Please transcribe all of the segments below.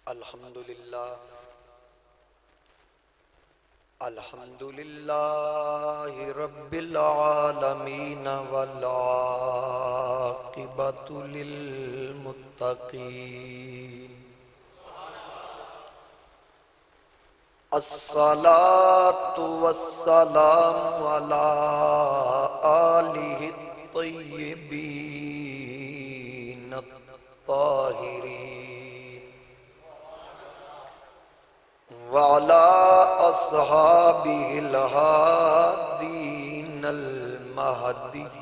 الحمدللہ رب العالمین والعاقبۃ للمتقین الصلاة والسلام علی آلہ الطیبین الطاہرین وعلى أصحابه الهادين المهديين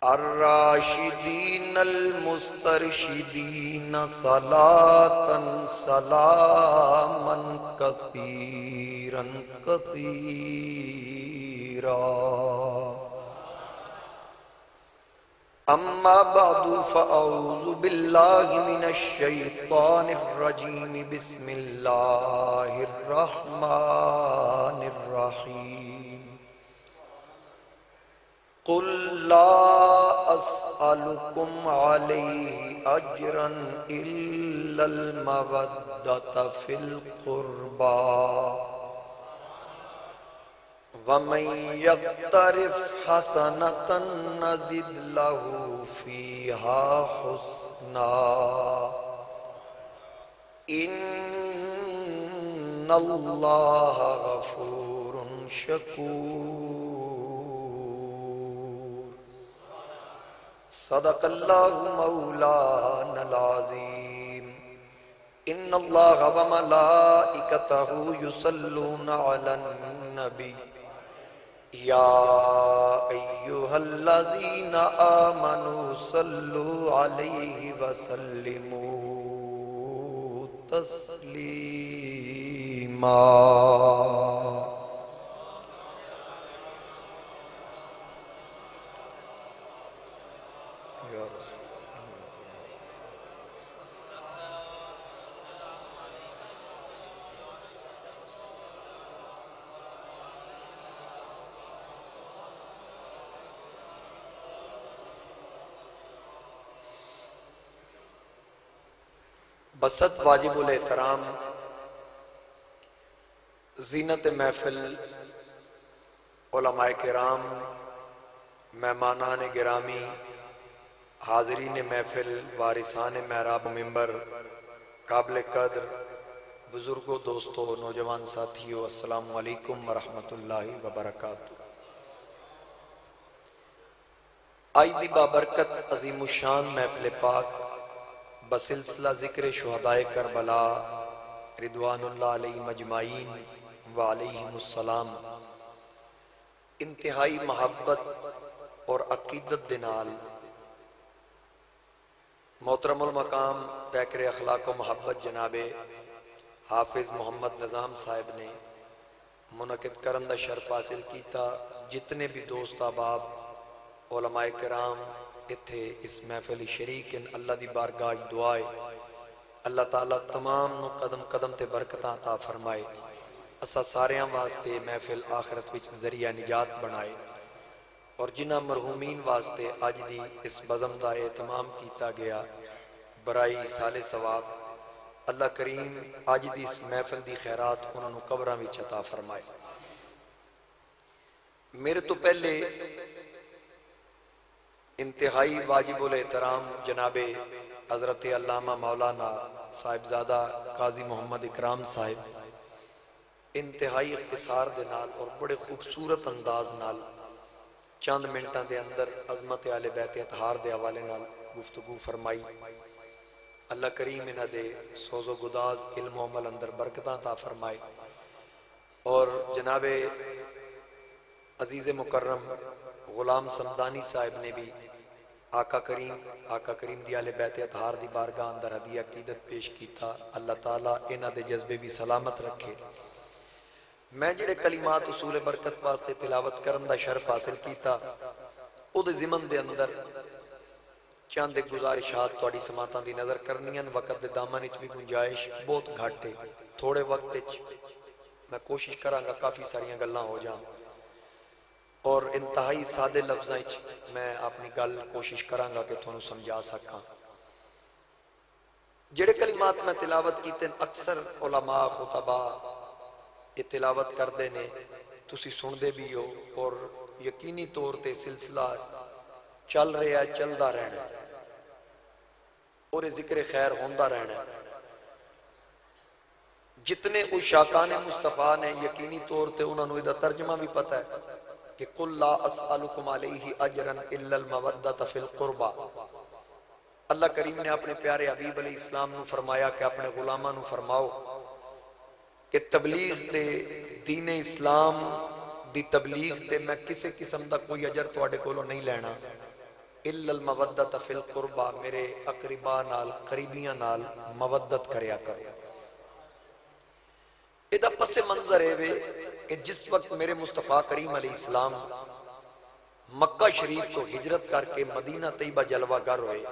الراشدين المسترشدين صلاة سلاما كثيرا كثيرا اما بعد فاعوذ باللہ من الشیطان الرجیم بسم اللہ الرحمن الرحیم قل لا اسألكم علیہ اجرا الا المودۃ فی القربى وَمَن يَقْتَرِفْ حَسَنَةً نَزِدْ لَهُ فِيهَا حُسْنًا إِنَّ اللَّهَ غَفُورٌ شَكُورٌ صدق اللہ مولانا العظیم ان اللہ وملائکتہ یصلون علی النبی یا ایہا الذین آمنوا صلوا علیہ وسلموا تسلیما بسط واجب الاحترام زینت محفل علماء کرام مہمانان گرامی حاضرین محفل وارثان محراب ممبر قابل قدر بزرگوں دوستوں نوجوان ساتھیوں السلام علیکم ورحمۃ اللہ وبرکاتہ آج دی بابرکت عظیم الشان محفل پاک بسلسلہ ذکر شہدائے کربلا رضوان اللہ علیہ مجمعین وعلیہم السلام انتہائی محبت اور عقیدت دنال محترم المقام پیکر اخلاق و محبت جناب حافظ محمد نظام صاحب نے منعقد کرندہ شرف حاصل کیتا جتنے بھی دوست احباب علماء کرام اتھے اس محفل شریک ان اللہ دی بارگاہ دعائے اللہ تعالیٰ تمام نو قدم قدم تے برکتاں عطا فرمائے اسا ساریاں واسطے محفل آخرت وچ ذریعہ نجات بنائے اور جنہ مرحومین واسطے آج دی اس بزم دا اہتمام کیتا گیا برائی سال ثواب اللہ کریم آج دی اس محفل دی خیرات انہوں نے قبراں وچ عطا فرمائے میرے تو پہلے انتہائی واجب الاحترام جناب حضرت علامہ مولانا صاحبزادہ قاضی محمد اکرام صاحب انتہائی اختصار دے نال اور بڑے خوبصورت انداز نال چند منٹاں دے اندر عظمت اہل بیت اطہار دے حوالے نال گفتگو فرمائی اللہ کریم انہاں دے سوز و گداز علم و عمل اندر برکتاں عطا فرمائے اور جناب عزیز مکرم غلام سمدانی صاحب نے بھی آقا کریم دی آل بیت اطہار دی بارگاہ اندر ہدیہ عقیدت پیش کیتا اللہ تعالیٰ انہاں دے جذبے بھی سلامت رکھے میں جڑے کلمات اصول برکت واسطے تلاوت کرن دا شرف حاصل کیتا او دے ضمن دے اندر چند ایک گزارشات تواڈی سماعتاں دی نظر کرنیاں وقت دے دامن وچ بھی گنجائش بہت گھٹ ہے تھوڑے وقت وچ میں کوشش کراں گا کافی ساریاں گلاں ہو جان اور انتہائی سادے لفظاں میں اپنی گل کوشش کراں گا کہ تھانوں سمجھا سکاں۔ جڑے کلمات میں تلاوت کیتے اکثر علماء خطباء یہ تلاوت کردے نے، تسی سندے بھی ہو، اور یقینی طور تے سلسلہ چل رہا ہے، چلدا رہنا ہے، اور ذکر خیر ہوندا رہنا ہے۔ جتنے عشاقان مصطفیٰ نے یقینی طور تے انہوں نے ادھا ترجمہ بھی پتہ ہے کہ قُلْ لَا أَسْأَلُكُمْ عَلَيْهِ أَجْرًا إِلَّا الْمَوَدَّةَ فِي الْقُرْبَى۔ اللہ کریم نے اپنے پیارے حبیب علیہ السلام نے فرمایا کہ اپنے غلامہ نے فرماؤ کہ تبلیغ تے دین اسلام دی تبلیغ تے میں کسے قسم دا کوئی اجر تواڈے کولوں نہیں لینا، الا المودۃ فی القربہ، میرے اقرباء نال قریبیاں نال مودت کریا کرو۔ ادا پس منظر ہے وے کہ جس وقت میرے مصطفیٰ کریم علیہ السلام مکہ شریف کو ہجرت کر کے مدینہ طیبہ جلوہ گر ہوئے،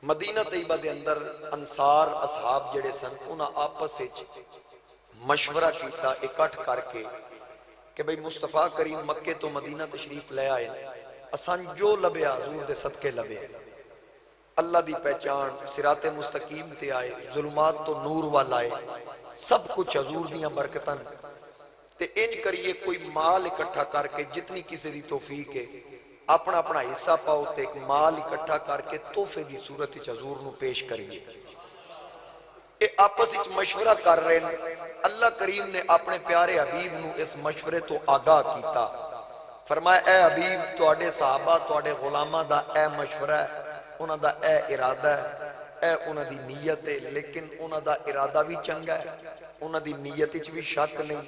مدینہ طیبہ دے اندر انصار اصحاب جڑے سن انہاں آپس سے مشورہ کیتا اکٹھ کر کے کہ بھئی مصطفیٰ کریم مکے تو مدینہ تشریف لے آئے، اسان جو لبیا حضور دے صدقے لبے، اللہ دی پہچان صراط مستقیم تے آئے، ظلمات تو نور والائے، سب کچھ حضور دیاں برکتاں تے انج کریے کوئی مال اکٹھا کر کے جتنی کسی دی توفیق ہے اپنا اپنا حصہ پاؤ تے ایک مال اکٹھا کر کے تحفے دی صورت حضور نو پیش کریے۔ اے آپس وچ مشورہ کر رہے ہیں، اللہ کریم نے اپنے پیارے حبیب نو اس مشورے تو آگاہ کیتا، فرمایا اے حبیب تواڈے صحابہ تواڈے غلاماں دا اے مشورہ ہے، انہاں دا اے ارادہ ہے، اے انہاں دی نیت ہے، لیکن انہاں دا ارادہ بھی چنگا ہے، انہاں دی نیت وچ بھی شک نہیں،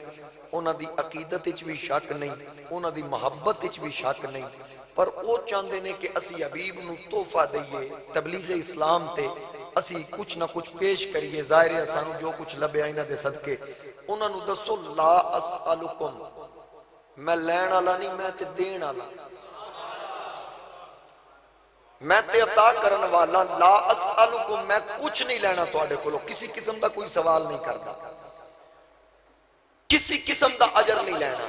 انہاں دی عقیدت وچ بھی شک نہیں، انہاں دی محبت وچ بھی شک نہیں، پر وہ چاہندے نے کہ اسی حبیب نو تحفہ دئیے تبلیغ اسلام تے اسی کچھ نہ کچھ پیش کریے، ظاہر ہے سانو جو کچھ لبے انہاں دے صدقے، انہاں نو دسو لا اسألکم، میں لین والا نہیں، میں تے دین والا، میں تے عطا کرن والا، لا اسألکم، میں کچھ نہیں لینا تواڈے کولو، کسی قسم دا کوئی سوال نہیں کردا، کسی قسم دا اجر نہیں لینا،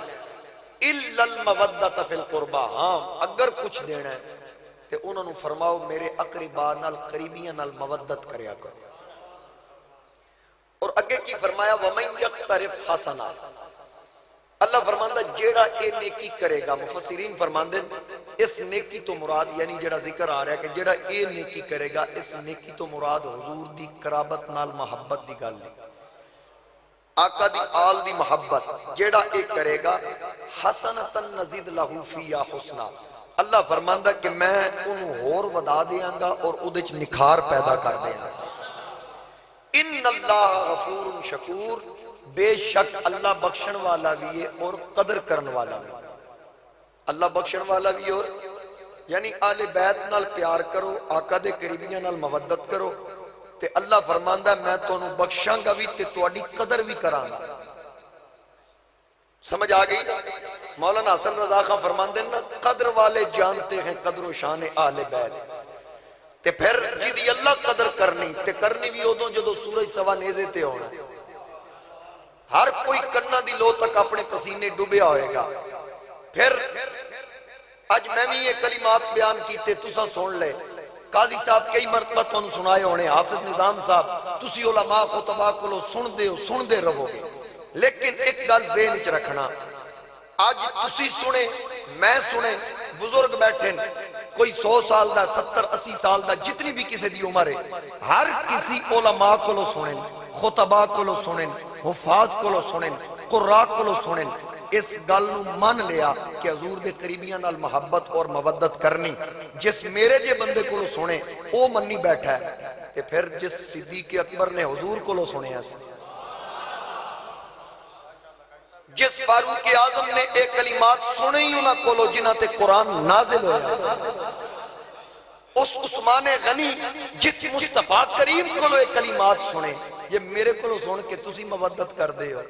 الا المودۃ فی القربہ، ہاں اگر کچھ دینا ہے تے انہوں نے فرماؤ میرے اقرباء نال قریبیاں نال مودت کریا کرو۔ اور اگے کی فرمایا وَمَنْ يَقْتَرِفْ حَسَنًا، اللہ فرماندہ جیڑا اے نیکی کرے گا، مفسرین فرماندے اس نیکی تو مراد یعنی جیڑا ذکر آ رہا ہے کہ جیڑا اے نیکی کرے گا، اس نیکی تو مراد حضور دی قرابت نال محبت دی گل ہے، آقا دی آل دی محبت، جیڑا اے کرے گا حسنتاً نزید لہو فیہا حسنا، اللہ فرماندہ کہ میں انہوں اور ودا دیاں گا اور ادھچ نکھار پیدا کر دیاں گا۔ ان اللہ غفور شکور، بے شک اللہ بخشن والا بھی ہے اور قدر کرن والا بھی ہے، اللہ بخشن والا بھی ہے، اور یعنی آل بیت نال پیار کرو، آقا دے قریبیاں نال مودت کرو، تے اللہ فرماندہ میں تو انہوں بخشاں گا بھی تے تواڈی قدر بھی کراں گا۔ سمجھ آ گئی؟ مولانا حسن رضا خان فرماندے نا قدر والے جانتے ہیں قدر و شان آل بیت، تے پھر جدی اللہ قدر کرنی تے کرنی بھی ادوں جدو سورج سوا نیزے تے ہونا، ہر کوئی کنہ دی لو تک اپنے پسینے ڈوبیا ہوئے گا۔ پھر اج میں بھی یہ کلمات بیان کیتے تساں سن لے، قاضی صاحب کئی مرتبہ تو سنائے ہونے، حافظ نظام صاحب تسی علماء خطباء کو سن دے رہو گے، لیکن ایک گل ذہن وچ رکھنا، آج تسی سنے میں سنے بزرگ بیٹھے کوئی 100 سال دا 70-80 سال دا جتنی بھی کسی دی عمر ہے، ہر کسی علماء کو سنیں، خطباء کو سنیں، حفاظ کو سنیں، قراء کو سنیں، اس گل نو مان لیا کہ حضور دے قریبیاں نال محبت اور مودت کرنی، جس میرے جے بندے کو سنے او منی بیٹھا ہے، تے پھر جس صدیق اکبر نے حضور کو سنے ہیں، جس فاروق اعظم نے ایک کلمات سنے ہی انہاں کولو جنہاں تے قرآن نازل ہویا، اس عثمان غنی جس مصطفیٰ کریم کولو ایک کلمات سنے، یہ میرے کولو سن کے تسی مودت کر دے ہو،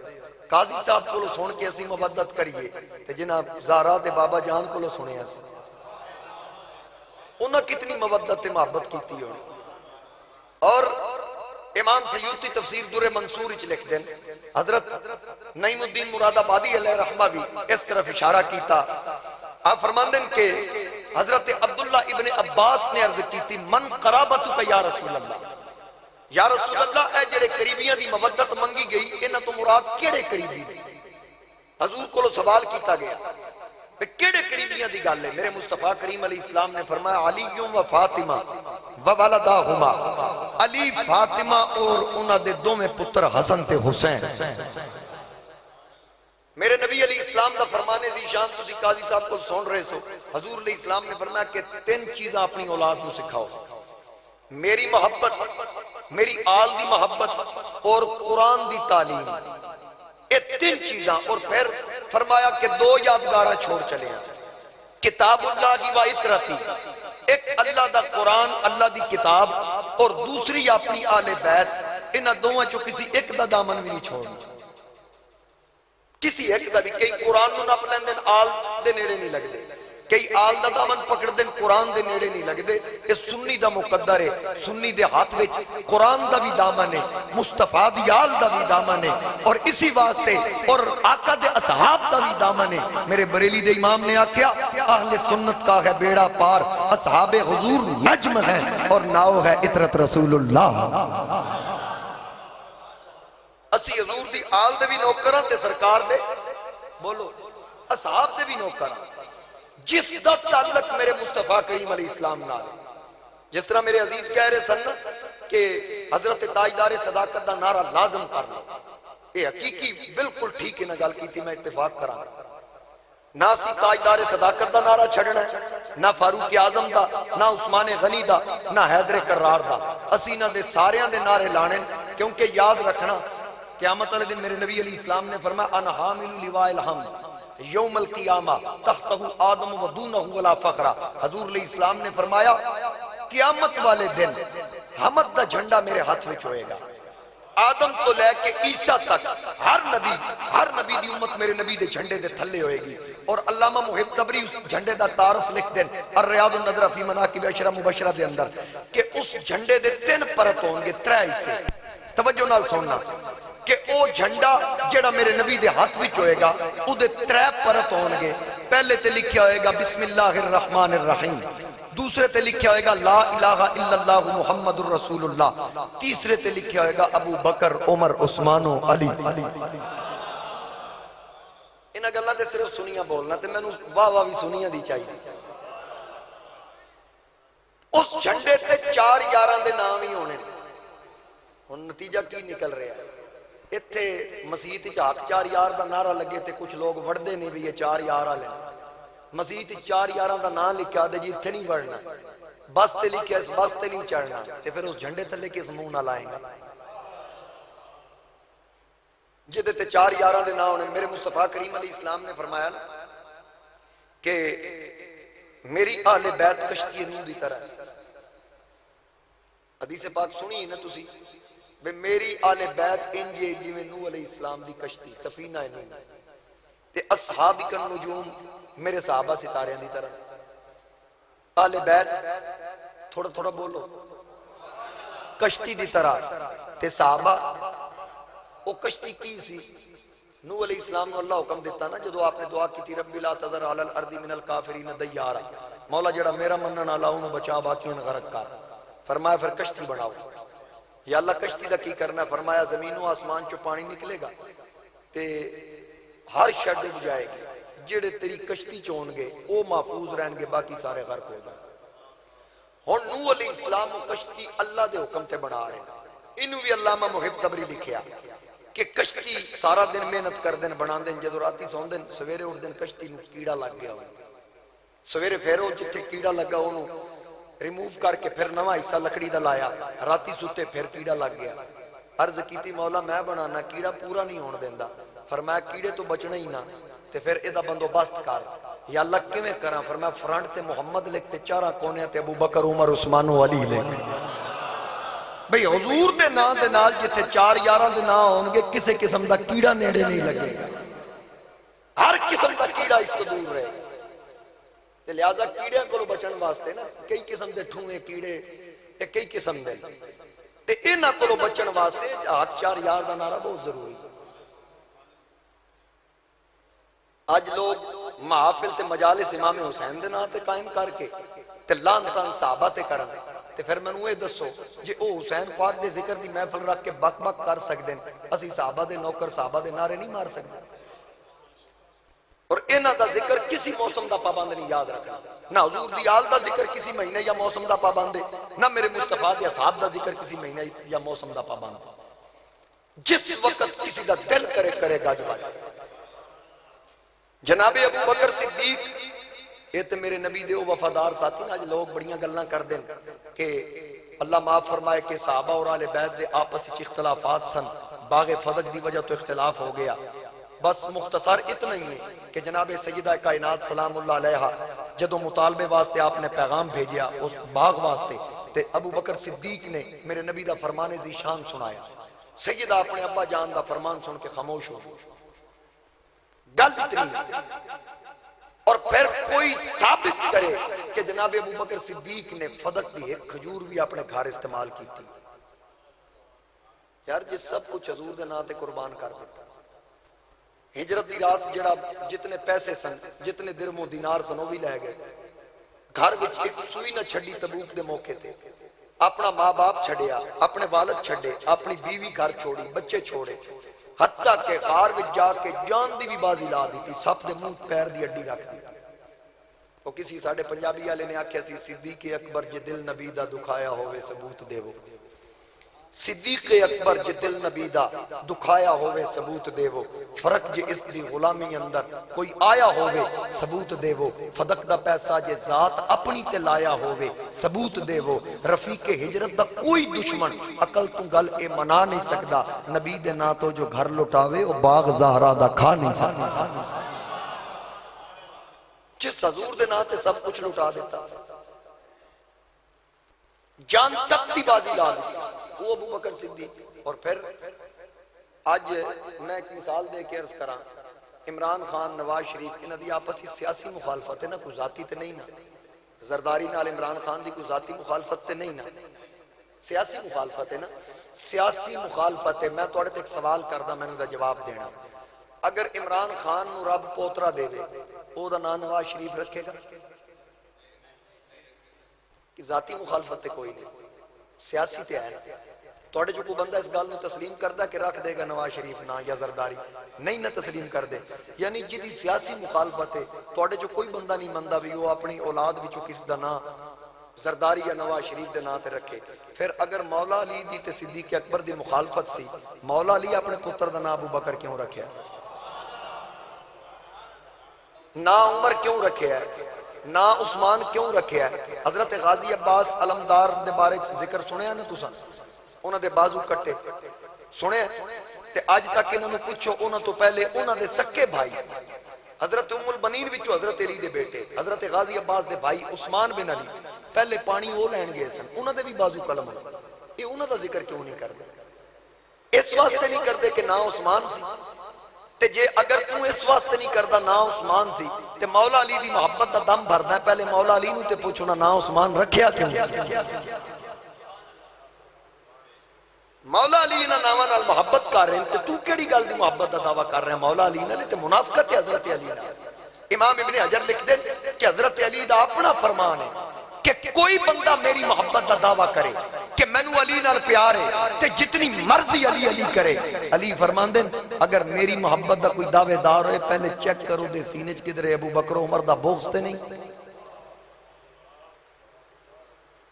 قاضی صاحب کولو سن کے اسی مودت کریے، تے جنہاں زہرا دے بابا جان کولو سنے ہیں، انہاں کتنی مودت محبت کیتی ہو۔ اور امام سیوطی تفسیر در منصور وچ لکھ دین، حضرت نعیم الدین مراد آبادی علیہ رحمہ بھی اس طرف اشارہ کیتا۔ آپ فرماندے ہیں کہ حضرت عبداللہ ابن عباس نے عرض کی تھی من قرابتک یا رسول اللہ، یا رسول اللہ اے جڑے قریبیاں دی مودت منگی گئی انہاں تو مراد کیڑے قریبی نے؟ حضور کو سوال کیتا گیا کیڑے قریبیاں دی گل ہے؟ میرے مصطفیٰ کریم علیہ السلام نے فرمایا علی و فاطمہ و ولداہما، علی فاطمہ اور انہاں دے دوویں پتر حسن تے حسین۔ میرے نبی علیہ السلام دا فرمانے سی شان تسی قاضی صاحب کو سن رہے سو، حضور علیہ السلام نے فرمایا کہ 3 چیزاں اپنی اولاد کو سکھاؤ، میری محبت، میری آل دی محبت اور قرآن دی تعلیم، یہ 3 چیزاں۔ اور پھر فرمایا کہ 2 یادگاراں چھوڑ چلے ہیں، کتاب اللہ کی و اطرتی، ایک اللہ دا قرآن اللہ دی کتاب، اور دوسری اپنی آل بیت، انہاں دوواں چوں کسی ایک دا دامن بھی نہیں چھوڑنا، کسی ایک دا بھی۔ کئی قرآن نو نپ لیندے آل دے نیڑے نہیں لگ دے، کئی آل دا دامن پکڑ دیں قرآن دے نیڑے نہیں لگ دے۔ یہ سنی دا مقدر ہے، سنی دے ہاتھ وچ قرآن دا بھی دامن ہے، مصطفیٰ دی آل دا بھی دامن ہے، اور اسی واسطے اور آقا دے اصحاب دا بھی دامن ہے۔ میرے بریلی دے امام نے آکھیا اہل سنت کا ہے بیڑا پار، اصحاب حضور نجم ہیں اور ناؤ ہے اطرت رسول اللہ۔ اسی حضور دی آل دے بھی نوکران تے سرکار دے بولو اصحاب دے بھی نوکران، جس دا تعلق میرے مصطفیٰ کریم علیہ السلام نال، جس طرح میرے عزیز کہہ رہے سن کہ حضرت تاجدار صداقت دا نعرہ لازم کر لو، یہ حقیقی بالکل ٹھیک ہے نہ گل کی تھی، میں اتفاق کراں نہ سی تاجدار صداقت دا نعرہ چھڑنا ہے، نہ فاروق اعظم دا، نہ عثمان غنی دا، نہ حیدر کرار دا، اسی نہ دے ساریاں دے نعرے لانے، کیونکہ یاد رکھنا قیامت والے دن میرے نبی علیہ السلام نے فرمایا انا حامل لواء الحمد یوم القیامہ تحتہ آدم و دونہ ولا فخرہ۔ حضور علیہ السلام نے فرمایا قیامت والے دن حمد دا جھنڈا میرے ہاتھ وچ ہوئے گا، آدم تو لے کے عیسیٰ تک ہر نبی دی امت میرے نبی دے جھنڈے دے تھلے ہوئے گی۔ اور علامہ محب تبری اس جھنڈے دا تعارف لکھ دیں الریاض النظرہ فی مناقب عشرہ مبشرہ دے اندر کہ اس جھنڈے دے 3 پرت ہوں گے، 3 حصے، توجہ نال سننا کہ او جھنڈا جڑا میرے نبی دے ہاتھ وچ ہوئے گا او دے 3 پرت ہون گے۔ پہلے تے لکھیا ہوئے گا بسم اللہ الرحمن الرحیم، دوسرے تے لکھیا ہوئے گا لا الہ الا اللہ محمد الرسول اللہ، تیسرے تے لکھیا ہوئے گا ابو بکر عمر عثمان و علی۔ انہاں گلاں تے صرف سنیاں بولنا تے مینوں واہ واہ بھی سنیاں دی چاہیے۔ اس جھنڈے تے 4 یاراں دے نام ہی ہونے، ہن نتیجہ کی نکل رہا ہے؟ اتھے مسیحت چاک 4 یار دا نعرہ لگے تے کچھ لوگ وڑدے نہیں بھی یہ 4 یار آلے، مسیحت 4 یاراں دا نام لکھا دے جی اتھے نہیں وڑنا، بس تے لکھا اس بس تے نہیں چڑھنا، تے پھر اس جھنڈے تھلے کس منہ نہ لائیں گا جدے تے 4 یاراں دے نام ہونے۔ میرے مصطفیٰ کریم علیہ السلام نے فرمایا نا کہ میری اہل بیت کشتی نوح دی طرح، حدیث پاک سنی نا تسی بے میری آل بیت انجے جی میں نوح علیہ السلام دی کشتی سفینہ نوح تے اصحاب کن نجوم میرے صحابہ ستارے دی طرح، آل بیت تھوڑا تھوڑا بولو کشتی دی طرح تے صحابہ وہ کشتی کی سی؟ نوح علیہ السلام نے اللہ حکم دیتا نا جدو آپ نے دعا کی تھی رب لا تذر علی الارض من الکافرین دیارا، مولا جڑا میرا منن والا انہوں بچا باقیاں غرق کر، فرمایا پھر کشتی بناؤ۔ یا اللہ کشتی دا کی کرنا ہے؟ فرمایا زمین و آسمان چو پانی نکلے گا تے ہر شے ڈب جائے گی، جڑے تیری کشتی چون گے او محفوظ رہن گے، باقی سارے غرق ہو گئے۔ ہن نوح علیہ السلام کشتی اللہ دے حکم تے بنا رہے ہیں، انہوں بھی علامہ محب تبری لکھیا کہ کشتی سارا دن محنت کر دن بنا دن، جدو راتی سون دن سویرے اٹھ دن کشتی نو کیڑا لگ گیا ہو، سویرے پھیرو جتھے کیڑا لگا انہوں ریموو کر کے پھر نواں حصہ لکڑی دا لایا، راتی سوتے پھر کیڑا لگ گیا، عرض کیتی مولا میں بنانا کیڑا پورا نہیں ہون دیندا، فرمایا کیڑے تو بچنا ہی نہ تے پھر ادا بندوبست کر، یا اللہ کیویں کراں؟ فرمایا فرنٹ تے محمد لکھ تے 4 کونے تے ابو بکر عمر عثمان و علی لکھ۔ بھئی حضور دے نام دے نال جتھے 4 یاراں دے نام ہون گے کسے قسم دا کیڑا نیڑے نہیں لگے گا، ہر قسم دا کیڑا اس تو دور رہے گا۔ تے لہذا کیڑیاں کو بچن واسطے نا کئی قسم دے ٹھوئے کیڑے کئی قسم دے تے انہاں کولوں بچن واسطے حق چار یار دا نعرہ بہت ضروری ہے۔ اج لوگ محافل تے مجالس امام حسین دے نام تے قائم کر کے تے لعنتاں صحابہ تے کرن تے پھر مینوں اے دسو جے او حسین پاک دے ذکر دی محفل رکھ کے بک بک کر سکدے اسی صحابہ دے نوکر صحابہ دے نعرے نہیں مار سکدے؟ اور انہاں دا ذکر کسی موسم دا پابند نہیں یاد رکھنا، نہ حضور دی آل دا ذکر کسی مہینے یا موسم دا پابند ہے، نہ میرے مصطفیٰ دے اصحاب دا ذکر کسی مہینے یا موسم دا پابند ہے۔ جس وقت کسی دا دل کرے کرے گا جب جناب ابو بکر صدیق یہ تو میرے نبی دے وفادار ساتھی نا، آج لوگ بڑیاں گلاں کر دیں کہ اللہ معاف فرمائے کہ صحابہ اور آل بیت دے آپس وچ اختلافات سن، باغ فدق دی وجہ تو اختلاف ہو گیا۔ بس مختصر اتنا ہی ہے کہ جناب سیدہ کائنات سلام اللہ علیہا جدو مطالبے واسطے آپ نے پیغام بھیجیا اس باغ واسطے تے ابو بکر صدیق نے میرے نبی دا فرمان ذیشان سنایا، سیدہ اپنے ابا جان دا فرمان سن کے خاموش ہو گل اتنی ہے۔ اور پھر کوئی ثابت کرے کہ جناب ابو بکر صدیق نے فدق دی ایک کھجور بھی اپنے گھر استعمال کی تھی، یار جس سب کچھ حضور دے نام تے قربان کر دیتا۔ ہجرت دی رات جڑا جتنے پیسے سن جتنے درم و دینار سن وہ بھی لے گئے، گھر وچ ایک سوئی نہ چھڈی تبوک دے موقع تے، اپنا ماں باپ چھڑیا، اپنے والد چھڑے، اپنی بیوی گھر چھوڑی، بچے چھوڑے، حتیٰ کہ غار وچ جا کے جان دی بھی بازی لا دی تھی، سب دے منہ پیر دی اڈی رکھ دی۔ وہ کسی ساڑھے پنجابی والے نے آکھیا سی صدیق اکبر جے دل نبی دا دکھایا ہوئے ثبوت دیو، صدیق اکبر جے دل نبی دا دکھایا ہوئے ثبوت دیو، فرق جے اس دی غلامی اندر کوئی آیا ہوئے ثبوت دیو، فدق دا پیسہ جے ذات اپنی تے لایا ہوئے ثبوت دیو، رفیق ہجرت دا کوئی دشمن عقل تو گل اے منا نہیں سکدا، نبی دے نا تو جو گھر لٹاوے وہ باغ زہرا دا کھا نہیں سکدا۔ جس حضور دے نا تے سب کچھ لٹا دیتا، جان تک دی بازی لا دیتا وہ ابو بکر صدیق۔ اور پھر آج میں ایک مثال دے کے عرض کراں، عمران خان نواز شریف انہاں دی آپسی سیاسی مخالفت ہے نا، کوئی ذاتی تے نہیں نا، زرداری نال عمران خان دی کوئی ذاتی مخالفت تے نہیں نا، سیاسی مخالفت ہے نا، سیاسی مخالفت ہے۔ میں توڑے تے ایک سوال کردہ میں نے دا جواب دینا، اگر عمران خان نو رب پوترا دے دے او دا نام نواز شریف رکھے گا؟ کہ ذاتی مخالفت تے کوئی نہیں، سیاسی تے ہے۔ توڑے جو کو بندہ اس گال نو تسلیم کردہ کہ رکھ دے گا نواز شریف نا یا زرداری نہیں نہ تسلیم کر دے، یعنی جدی سیاسی مخالفت ہے توڑے جو کوئی بندہ نہیں مندہ بھی وہ اپنی اولاد بھی جو کس دا نا زرداری یا نواز شریف دے نا تے رکھے۔ پھر اگر مولا علی دی تے صدیق اکبر دی مخالفت سی، مولا علی اپنے پتر دا نا ابو بکر کیوں رکھے ہے؟ نا عمر کیوں رکھے ہے؟ نا عثمان کیوں رکھے ہے؟ حضرت غازی عباس علمدار دے بارے ذکر سنے ہیں نا تُسا؟ انہاں دے بازو کٹے سنے ہیں؟ تے آج تک انہوں نے پوچھو انہوں تو پہلے انہوں دے سکے بھائی حضرت ام البنین وچو حضرت علی دے بیٹے حضرت غازی عباس دے بھائی عثمان بن علی پہلے پانی وہ لین گئے سن، انہوں دے بھی بازو قلم ہے، یہ انہوں دا ذکر کیوں نہیں کر دے؟ اس واسطے نہیں کر دے کہ نا عثمان سی، تے جے اگر تو اس واسطے نہیں کردہ نا عثمان سی تے مولا علی دی محبت دا دم بھرنا ہے، پہلے مولا علی نو تے پوچھو نا عثمان رکھیا کیوں؟ مولا علی نا ناما نال محبت کر رہے ہیں تے تو کیڑی گل دی محبت دا دعویٰ کر رہے ہیں مولا علی نال؟ تے منافقت ہے حضرت علی نال۔ امام ابن حجر لکھ دے کہ حضرت علی دا اپنا فرمان ہے کہ کوئی بندہ میری محبت دا دعویٰ کرے کہ میں نو علی نال پیار ہے تے جتنی مرضی علی علی کرے، علی فرمان دیں اگر میری محبت دا کوئی دعوے دار ہوئے پہلے چیک کرو دے سینے کدھر ابو بکر عمر دا بغض تے نہیں؟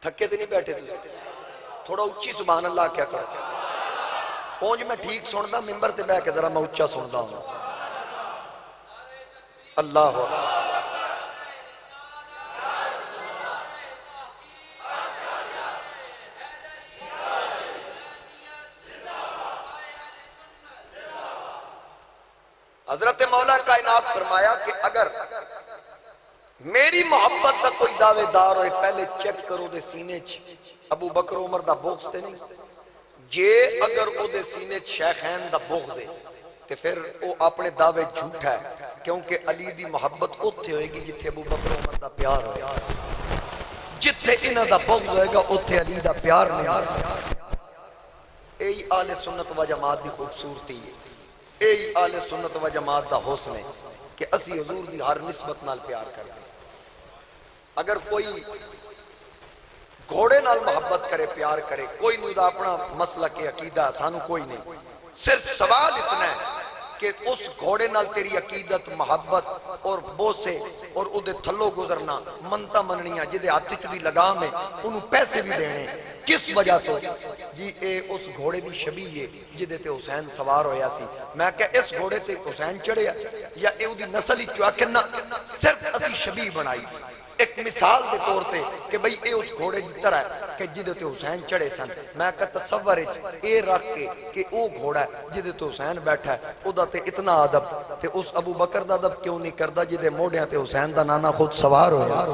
تھکے تے نہیں بیٹھے تھے؟ تھوڑا اچھی سبحان اللہ کیا کرو، پونج میں ٹھیک سندا ممبر تے بیٹھ کے ذرا میں اچھا سندا ہوں۔ اللہ حضرت مولا کائنات فرمایا کہ اگر میری محبت دا کوئی دعوے دار ہوئے پہلے چیک کرو دے سینے ابو بکر عمر دا بغض تے نہیں، جے اگر او دے سینے شیخین دا بغض ہے تے پھر او اپنے دعوے جھوٹا ہے، کیونکہ علی دی محبت اتھے ہوئے گی جتھے ابو بکر عمر دا پیار ہوئے گا، جتھے انہ دا بغض ہوئے گا اتھے علی دا پیار نہیں ہو سکتا۔ یہی اہل سنت و جماعت دی خوبصورتی ہے، یہی اہل سنت و جماعت دا حسن ہے کہ اسی حضور دی ہر نسبت نال پیار کرتے ہیں۔ اگر کوئی گھوڑے نال محبت کرے، پیار کرے، کوئی نہیں دا اپنا مسلک عقیدہ، سانو کوئی نہیں، صرف سوال اتنا ہے کہ اس گھوڑے نال تیری عقیدت، محبت اور بوسے اور او دے تھلو گزرنا، منتا مننیاں جدے ہاتھ چ بھی لگام ہے، انہوں پیسے بھی دینے، کس وجہ تو جی اے اس گھوڑے دی شبیہ ہے جدے تے حسین سوار ہویا سی، میں کہ اس گھوڑے تے حسین چڑھیا یا اے دی نسل ہی چوا کہ نہ صرف اسی شبیہ بنائی، ایک مثال دے طور تے کہ بھئی اے اس گھوڑے دی طرح ہے کہ جدے تے حسین چڑھے سن، میں کہ تصور اے رکھ کے کہ او گھوڑا ہے جدے تے حسین بیٹھا ہے، او دا تے اتنا عدب تے اس ابو بکر دا عدب کیوں نہیں کردہ جدے موڑیاں تے حسین دا نانا خود سوار ہویا،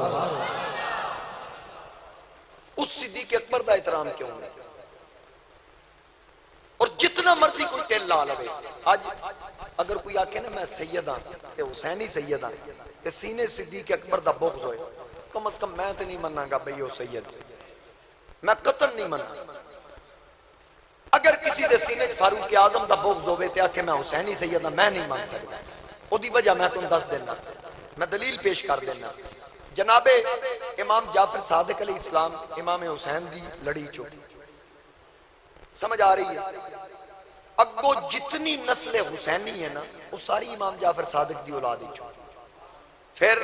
اس صدیق اکبر دا احترام کیوں نہیں؟ اور جتنا مرضی کوئی ٹیل لا لوے، آج اگر کوئی آکے نا میں سید ہاں تے حسینی سید ہاں تے سینے صدیق اکبر دا بغض ہوئے، کم از کم میں تے نہیں مننا گا بھئی وہ سید، میں قطن نہیں مننا۔ اگر کسی دے سینے فاروق اعظم دا بغض ہوئے تے آکے میں حسینی سید ہاں، میں نہیں مان سکتا، او دی وجہ میں تم دس دینا، میں دلیل پیش کر دینا۔ جناب امام جعفر صادق علیہ السلام امام حسین دی لڑی چو سمجھ آ رہی ہے، اگو جتنی نسل حسینی ہے نا وہ ساری امام جعفر صادق دی اولاد ہی چو۔ پھر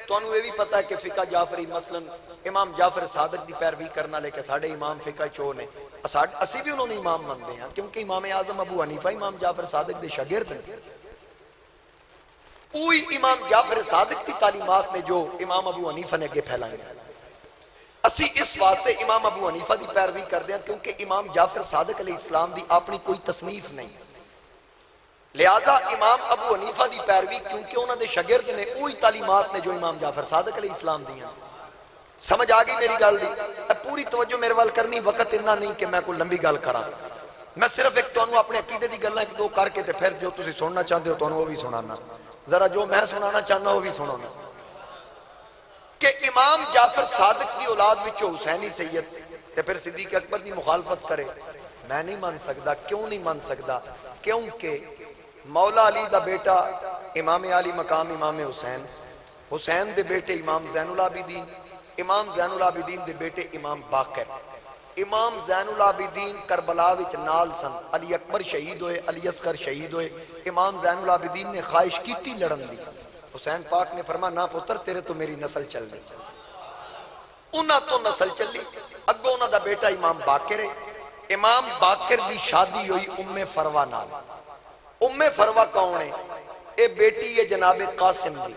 تو انہوں یہ بھی پتا ہے کہ فقہ جعفری مثلا امام جعفر صادق دی پیروی کرنا لے کہ ساڑھے امام فقہ چو نے، اسی بھی انہوں نے امام مندے ہیں کیونکہ امام اعظم ابو حنیفہ امام جعفر صادق دے شاگرد ہیں، اوہی امام جعفر صادق کی تعلیمات نے جو امام ابو حنیفہ نے اگے پھیلائیں گے، اسی اس واسطے امام ابو حنیفہ دی پیروی کر دیں کیونکہ امام جعفر صادق علیہ السلام دی اپنی کوئی تصنیف نہیں، لہٰذا امام ابو حنیفہ دی پیروی کیونکہ انہوں نے شاگرد نے اوہی تعلیمات نے جو امام جعفر صادق علیہ السلام دی ہیں۔ سمجھ آگئی میری گل دی؟ پوری توجہ میرے وال کرنی، وقت اتنا نہیں کہ میں کوئی لمبی گل کراں، میں صرف ایک تو اپنے عقیدے دی گلاں ایک دو کر کے تے پھر جو تسی سننا چاہتے ہو تو وہ بھی سنانا، ذرا جو میں سنانا چاہنا وہ بھی سنانا کہ امام جعفر صادق دی اولاد وچوں حسینی سید تے پھر صدیق اکبر دی مخالفت کرے، میں نہیں مان سکتا۔ کیوں نہیں مان سکتا؟ کیونکہ مولا علی دا بیٹا امام علی مقام امام حسین، حسین دے بیٹے امام زین العابدین، امام زین العابدین دے بیٹے امام باقر، امام زین العابدین کربلا وچ نال سن، علی اکبر شہید ہوئے، علی اصغر شہید ہوئے، امام زین العابدین نے خواہش کی تھی لڑن دی، حسین پاک نے فرمایا نہ پتر تیرے تو میری نسل چل دی، انہاں تو نسل چلی، اگو انہاں دا بیٹا امام باقر ہے، امام باقر دی شادی ہوئی ام فروہ نال، ام فروہ کون ہے؟ اے بیٹی ہے جناب قاسم دی،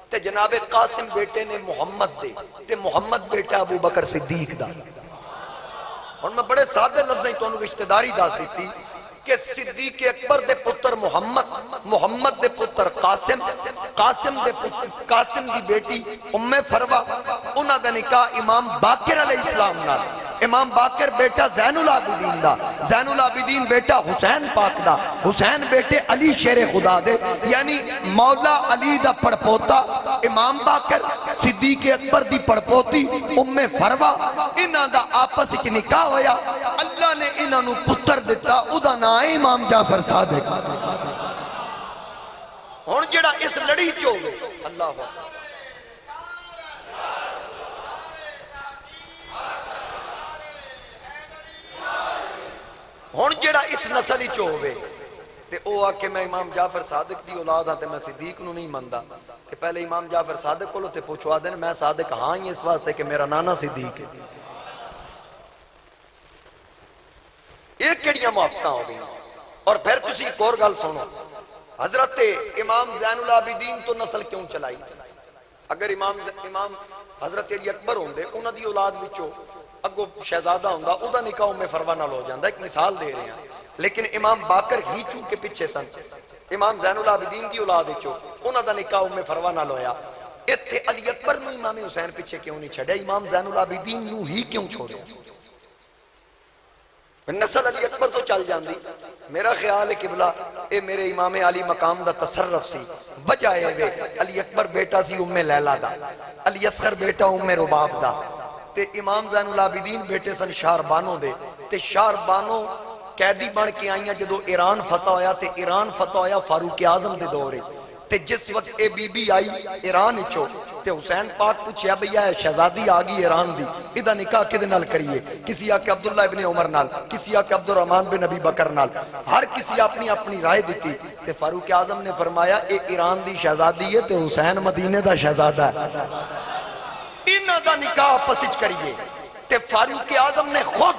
تے جناب قاسم بیٹے نے محمد دے، تے محمد بیٹا ابو بکر صدیق دا، اور میں بڑے سادے لفظیں تو انہوں رشتہ داری داس دیتی کہ صدیق اکبر دے پتر محمد، محمد دے پتر قاسم، قاسم دی بیٹی ام فروہ، انہاں دا نکاح امام باقر علیہ السلام نال، امام باقر بیٹا زین العابدین دا، زین العابدین بیٹا حسین پاک دا، حسین بیٹے علی شیر خدا دے، یعنی مولا علی دا پڑپوتا امام باقر، صدیق اکبر دی پڑپوتی ام فروہ، انہاں دا آپس اچ نکاح ہویا، اللہ نے انہاں نو پتر دیتا، ادا نا امام جعفر صادق۔ ہن جڑا اس لڑی چو اللہ ہن جڑا اس نسل چ ہوے تے او آ کہ میں امام جعفر صادق دی اولاد ہاں تے میں صدیق نو نہیں مندا تے پہلے امام جعفر صادق کولو تے پوچھوا دین میں صادق ہاں ہی اس واسطے کہ میرا نانا صدیق ہے۔ یہ کیڑیاں محبتاں ہو گئی؟ اور پھر تسی ایک اور گل سنو، حضرت امام زین العابدین تو نسل کیوں چلائی؟ اگر امام حضرت علی اکبر ہوندے انہاں دی اولاد وچوں اگو شہزادہ ہوندہ ادا نکاح ام فروہ نال ہو جاندہ، ایک مثال دے رہے ہیں، لیکن امام باقر ہی چونکہ پیچھے سن، امام زین العابدین دی اولاد وچوں انہاں دا نکاح ام فروہ نال ہویا، ایتھے علی اکبر نو امام حسین پیچھے کیوں نہیں چھڑے، امام زین العابدین نو ہی کیوں چھوڑے؟ نسل علی اکبر تو چل جاندی، میرا خیال ہے قبلہ اے میرے امام علی مقام دا تصرف سی، بجائے وے علی اکبر بیٹا سی ام لیلہ دا، علی اصغر بیٹا ام رباب دا، تے امام زین العابدین بیٹے سن شار بانو دے، تے شار بانو قیدی بن کے آئیاں جدو ایران فتح ہویا تے ایران فتح ہویا فاروق اعظم دے دورے تے جس وقت اے بی بی آئی ایران اچھو تے حسین پاک پوچھیا بھیا ہے شہزادی آگی ایران دی ادھا نکاح کدے نال کریے کسی آکے عبداللہ ابن عمر نال کسی آکے عبدالرحمن بن نبی بکر نال ہر کسی اپنی اپنی رائے دیتی تے فاروق اعظم نے فرمایا اے ایران دی شہزادی ہے تے حسین مدینے دا شہزادہ ہے انہاں دا نکاح پسج کریے تے فاروق اعظم نے خود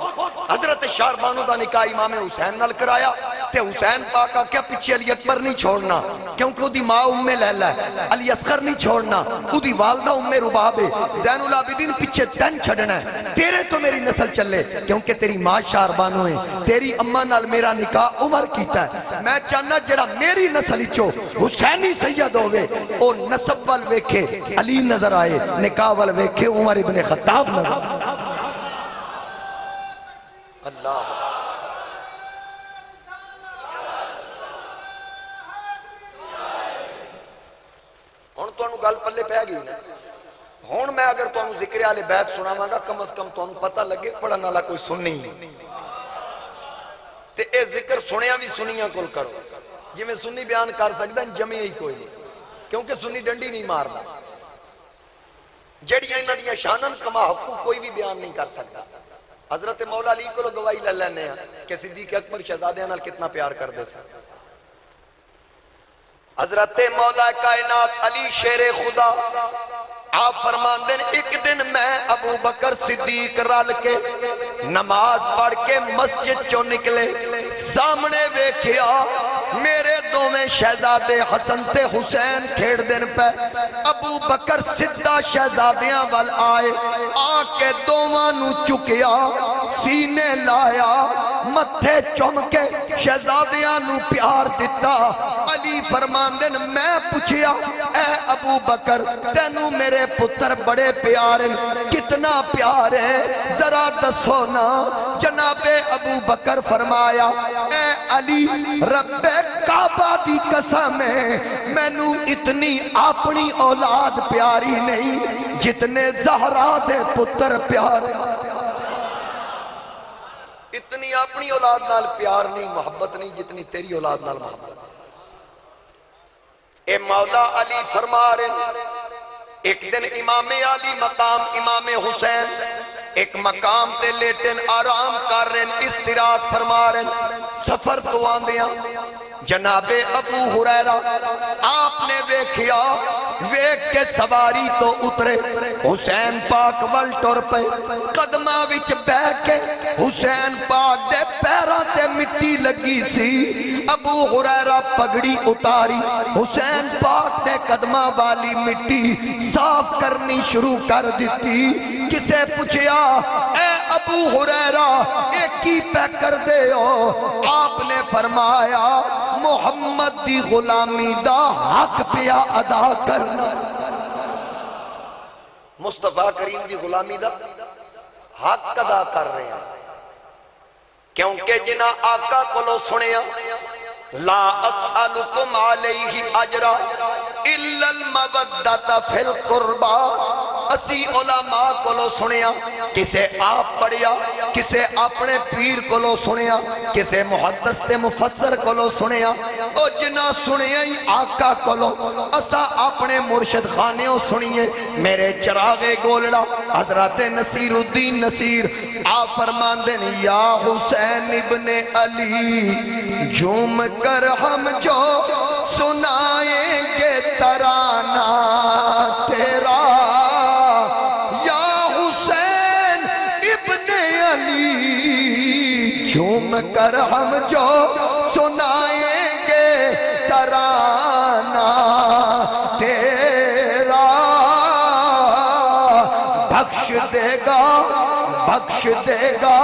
حضرت شاربانو دا نکاح امام حسین نال کرایا تے حسین پاک کیا پیچھے علی اکبر نہیں چھوڑنا کیونکہ دی ماں لیلہ ہے علی اصغر نہیں چھوڑنا دی والدہ رباب ہے زین العابدین پیچھے تن چھڑنا ہے تیرے تو میری نسل چلے کیونکہ تیری ماں شاربانو ہے تیری اماں نال میرا نکاح عمر کیتا ہے میں چاہنا جڑا میری نسل چو حسینی سید ہوئے او نسب وال ویکھے علی نظر آئے نکاح وال ویکھے عمر ابن خطاب نظر آئے اللہ ہون تو انہوں گل پلے پہ گئی نا ہون میں اگر تو انہوں ذکر آلے بیت سنا مانگا کم از کم تو انہوں پتہ لگے پڑھنا اللہ کوئی سن نہیں تے اے ذکر سنیا بھی سنیاں کل کرو جی میں سنی بیان کر سکتا ہیں جمعی ہی کوئی نہیں کیونکہ سنی ڈنڈی نہیں مارنا جڑیاں انہوں نے شانن کما حقوق کوئی بھی بیان نہیں کر سکتا حضرت مولا علی کو گواہی لے لینے ہیں کہ صدیق اکبر شہزادیاں نال کتنا پیار کر دے سکتے حضرت مولا کائنات علی شیر خدا آپ فرمان دیں ایک دن میں ابو بکر صدیق رال کے نماز پڑھ کے مسجد چو نکلے سامنے ویکھیا میرے دو میں شہزادے حسن تے حسین کھیڑ دن پہ ابو بکر سدھا شہزادیاں وال آئے آکے دوانو چکیا سینے لایا متھے چمکے شہزادیاں نو پیار دیتا علی فرمان دن میں پوچھیا اے ابو بکر تینو میرے پتر بڑے پیار کتنا پیار ہے ذرا دسونا جناب ابو بکر فرمایا اے علی رب کعبہ دی قسم ہے میں نو اتنی اپنی اولاد پیاری نہیں جتنے زہرا دے پتر پیار اتنی اپنی اولاد نال پیار نہیں محبت نہیں جتنی تیری اولاد نال محبت اے مولا علی فرما رہے ایک دن امام علی مقام امام حسین ایک مقام تے لیٹن آرام کر رہے استراحت فرما رہے سفر تو آندیاں جناب ابو ہریرہ آپ نے ویکھیا ویکھ کے سواری تو اترے حسین پاک ول ٹر پے قدمہ وچ بہ کے حسین پاک دے پیراں تے مٹی لگی سی ابو ہریرہ پگڑی اتاری حسین پاک دے قدمہ والی مٹی صاف کرنی شروع کر دیتی کسے پوچھیا اے ابو ہریرہ ایک کی پہ کر دے ہو آپ نے فرمایا محمد دی غلامی دا حق پیا ادا کرنا مصطفیٰ کریم دی غلامی دا حق ادا کر رہے ہیں کیونکہ جنہ آقا کو لو سنیا لا اسألکم علیہ اجرا الا المودۃ فی القربہ اسی علماء کو لو سنیا کسے آپ پڑھیا کسے اپنے پیر کو لو سنیا کسے محدث تے مفسر کو لو سنیا او جنہ سنیا ہی آقا کو لو اسا اپنے مرشد خانیوں سنیے میرے چراغ گولڑا حضرت نصیر الدین نصیر آپ فرمان دیں یا حسین ابن علی جھوم کر ہم جو سنائیں گے ترانہ تیرا یا حسین ابن علی جھوم کر ہم جو سنائیں گے ترانہ تیرا بخش دے گا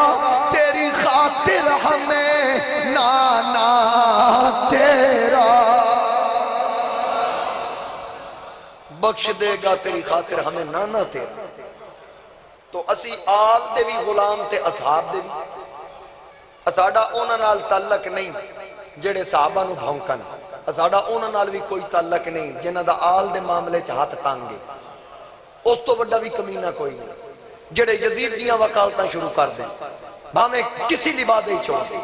تیری خاطر ہمیں نانا تیرا بخش دے گا تیری خاطر ہمیں نانا تیرا تو اسی آل دے بھی غلام تے اصحاب دے بھی اساڑا اونا نال تعلق نہیں جڑے صحابہ نو بھونکن اساڑا اونا نال بھی کوئی تعلق نہیں جنہ دا آل دے معاملے چ ہاتھ تانگے اس تو بڑا بھی کمینہ کوئی نہیں جڑے یزید دیاں وکالتاں شروع کر دیں بھامیں کسی لبادے ہی چھوڑ دیں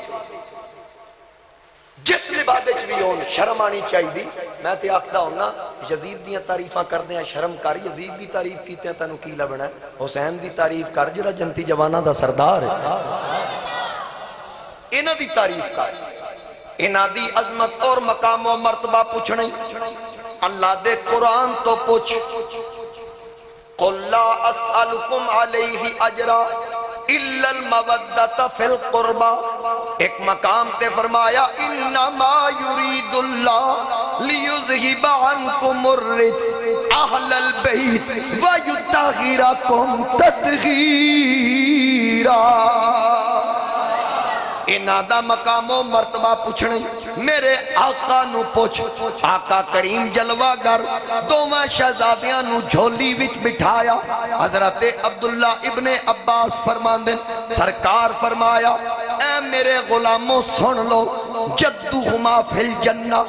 جس لبادے چ بھی ہون شرم آنی چاہیے. میں تے آکھدا ہونا یزید دیاں تعریفاں کردے ہیں شرم کر. یزید دی تعریف کیتے ہیں تینوں کی لبنا ہے؟ حسین دی تعریف کر جڑا جنتی جواناں دا سردار ہے. انہاں دی تعریف کر. انہاں دی عظمت اور مقام و مرتبہ پوچھنے اللہ دے قرآن تو پوچھ. قل لا اسألکم علیہ اجرا الا المودۃ فی القربى. ایک مقام تے فرمایا انما یرید اللہ لیذہب عنکم الرجس اہل البیت ویطہرکم تطہیرا. انہاں دا مقام و مرتبہ پوچھنے میرے آقا نو پوچھ. آقا کریم جلوہ گر دوواں شہزادیاں نو جھولی وچ بٹھایا. حضرت عبداللہ ابن عباس فرماندن سرکار فرمایا اے میرے غلاموں سن لو جدہما فی الجنہ.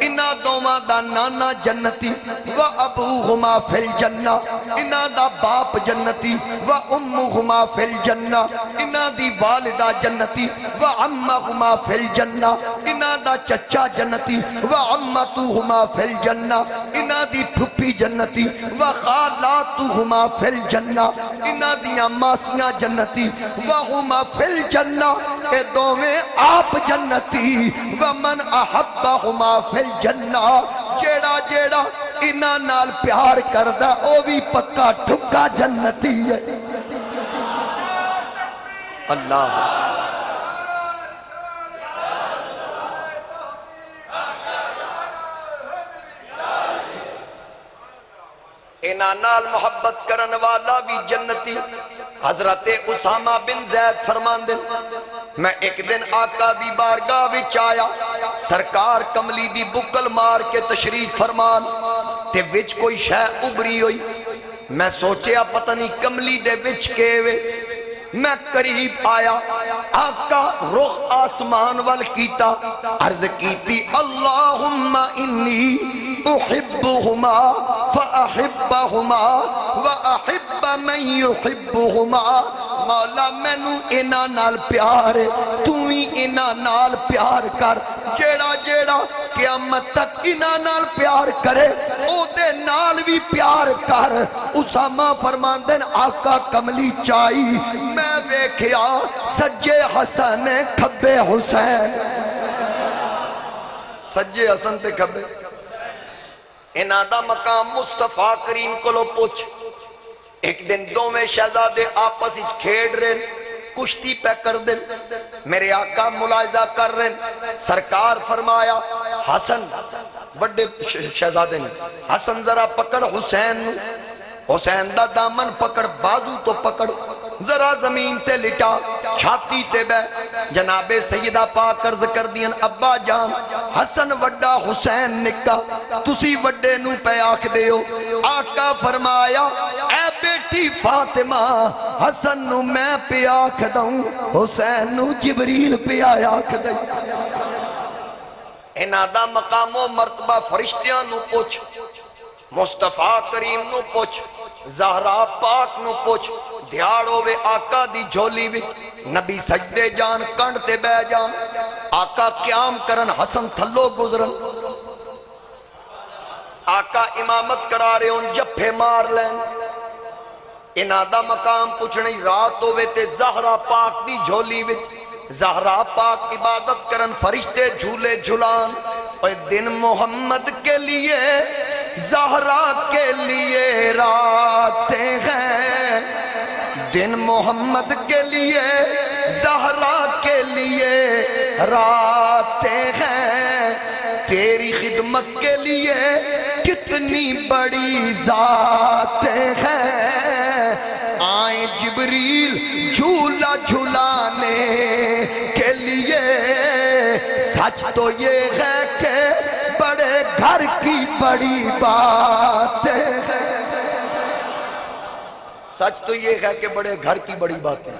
انہاں دوواں دا نانا جنتی و ابوہما فی الجنہ. انہاں دا باپ جنتی و امہما فی الجنہ. انہاں دی والدہ جنتی و عمہما فی الجنہ. انہاں دا چچا جنتی و عمتہما فی الجنہ. انہاں دی پھپھی جنتی و خالاتہما فی الجنہ. انہاں دیاں ماسیاں جنتی و ہما فی الجنہ. اے دوویں آپ جنتی و من احبہما فی الجنہ. جیڑا جیڑا انہاں نال پیار کردہ او بھی پکا ٹھکا جنتی ہے. اللہ انہاں نال محبت کرن والا بھی جنتی. حضرت اسامہ بن زید فرماندے میں ایک دن آقا دی بارگاہ وچ آیا. سرکار کملی دی بکل مار کے تشریف فرمان تے وچ کوئی شے ابری ہوئی. میں سوچیا پتہ نہیں کملی دے وچ کیوے. میں قریب آیا آقا رخ آسمان وال کیتا عرض کیتی اللہم انی احبہما فاحبہما واحب من یحبہما. مولا مینوں انہاں نال پیار ہے تو ہی انہاں نال پیار کر. جیڑا جیڑا قیامت تک انہاں نال پیار کرے او دے نال بھی پیار کر. اسامہ فرماندن آقا کملی چائی میں ویکھیا سجے حسن کھبے حسین. سجے حسن تے کھبے. انہاں دا مقام مصطفیٰ کریم کولو پوچھ. ایک دن دوویں شہزادے آپس وچ کھیڈ رہے کشتی پہ کر دیں. میرے آقا ملاحظہ کر رہے سرکار فرمایا حسن بڑے شہزادے نے حسن ذرا پکڑ حسین. حسین دا دامن پکڑ بازو تو پکڑ ذرا زمین تے لٹا چھاتی تے بے. جناب سیدہ پاک عرض کر دین ابا جان حسن وڈا حسین نکا تسی وڈے نو پہ آکھ دیو. آقا فرمایا اے بیٹی فاطمہ حسن نو میں پہ آکھ دوں حسین نو جبریل پہ آکھ دوں. انہاں دا مقام و مرتبہ فرشتیاں نو پوچھ. مصطفیٰ کریم نو پوچھ. زہرا پاک نو پوچھ. دھیاڑو وے آقا دی جھولی وچ نبی سجدے جان کنڈ تے بے جان. آقا قیام کرن حسن تھلو گزرن. آقا امامت کرا رہے ہون جپے مار لین. انہاں دا مقام پوچھنے رات ہوئے تے زہرا پاک دی جھولی وچ زہرا پاک عبادت کرن فرشتے جھولے جھلان. اور دن محمد کے لیے زہرا کے لیے راتیں ہیں. دن محمد کے لیے زہرا کے لیے راتیں ہیں. تیری خدمت کے لیے کتنی بڑی ذاتیں ہیں. آئیں جبریل جھولا جھلانے کے لیے. سچ تو یہ ہے کہ بڑے گھر کی بڑی باتیں ہیں. سچ تو یہ ہے کہ بڑے گھر کی بڑی باتیں.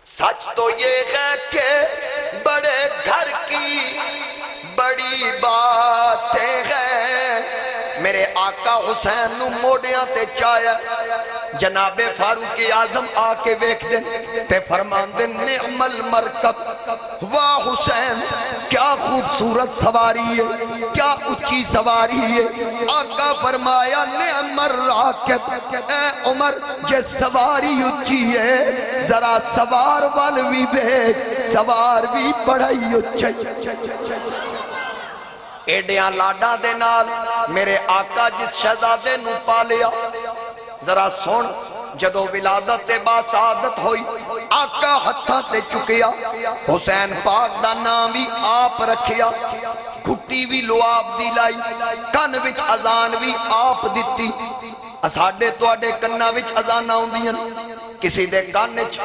سچ تو یہ ہے کہ بڑے گھر کی بڑی باتیں ہیں. میرے آقا حسین نو موڑیاں تے چایا جناب فاروق اعظم آ کے ویکھ دن تے فرمان دن نعم المرکب واہ حسین کیا خوبصورت سواری ہے کیا اچھی سواری ہے آقا فرمایا نعم الراکب اے عمر جے سواری اچھی ہے ذرا سوار وال بھی بیج سوار بھی بڑھائی اچھی ایڈیاں لاڈا دے نال میرے آقا جس شہزادے نو پالیا ذرا سن جدو ولادت با سعادت ہوئی آقا ہتھاں تے چکیا حسین پاک دا نام بھی آپ رکھیا گھٹی بھی لواب دی لائی کن وچ اذان بھی آپ دیتی اساڈے تواڈے کناں وچ اذان آوندیاں کسی دے کان وچ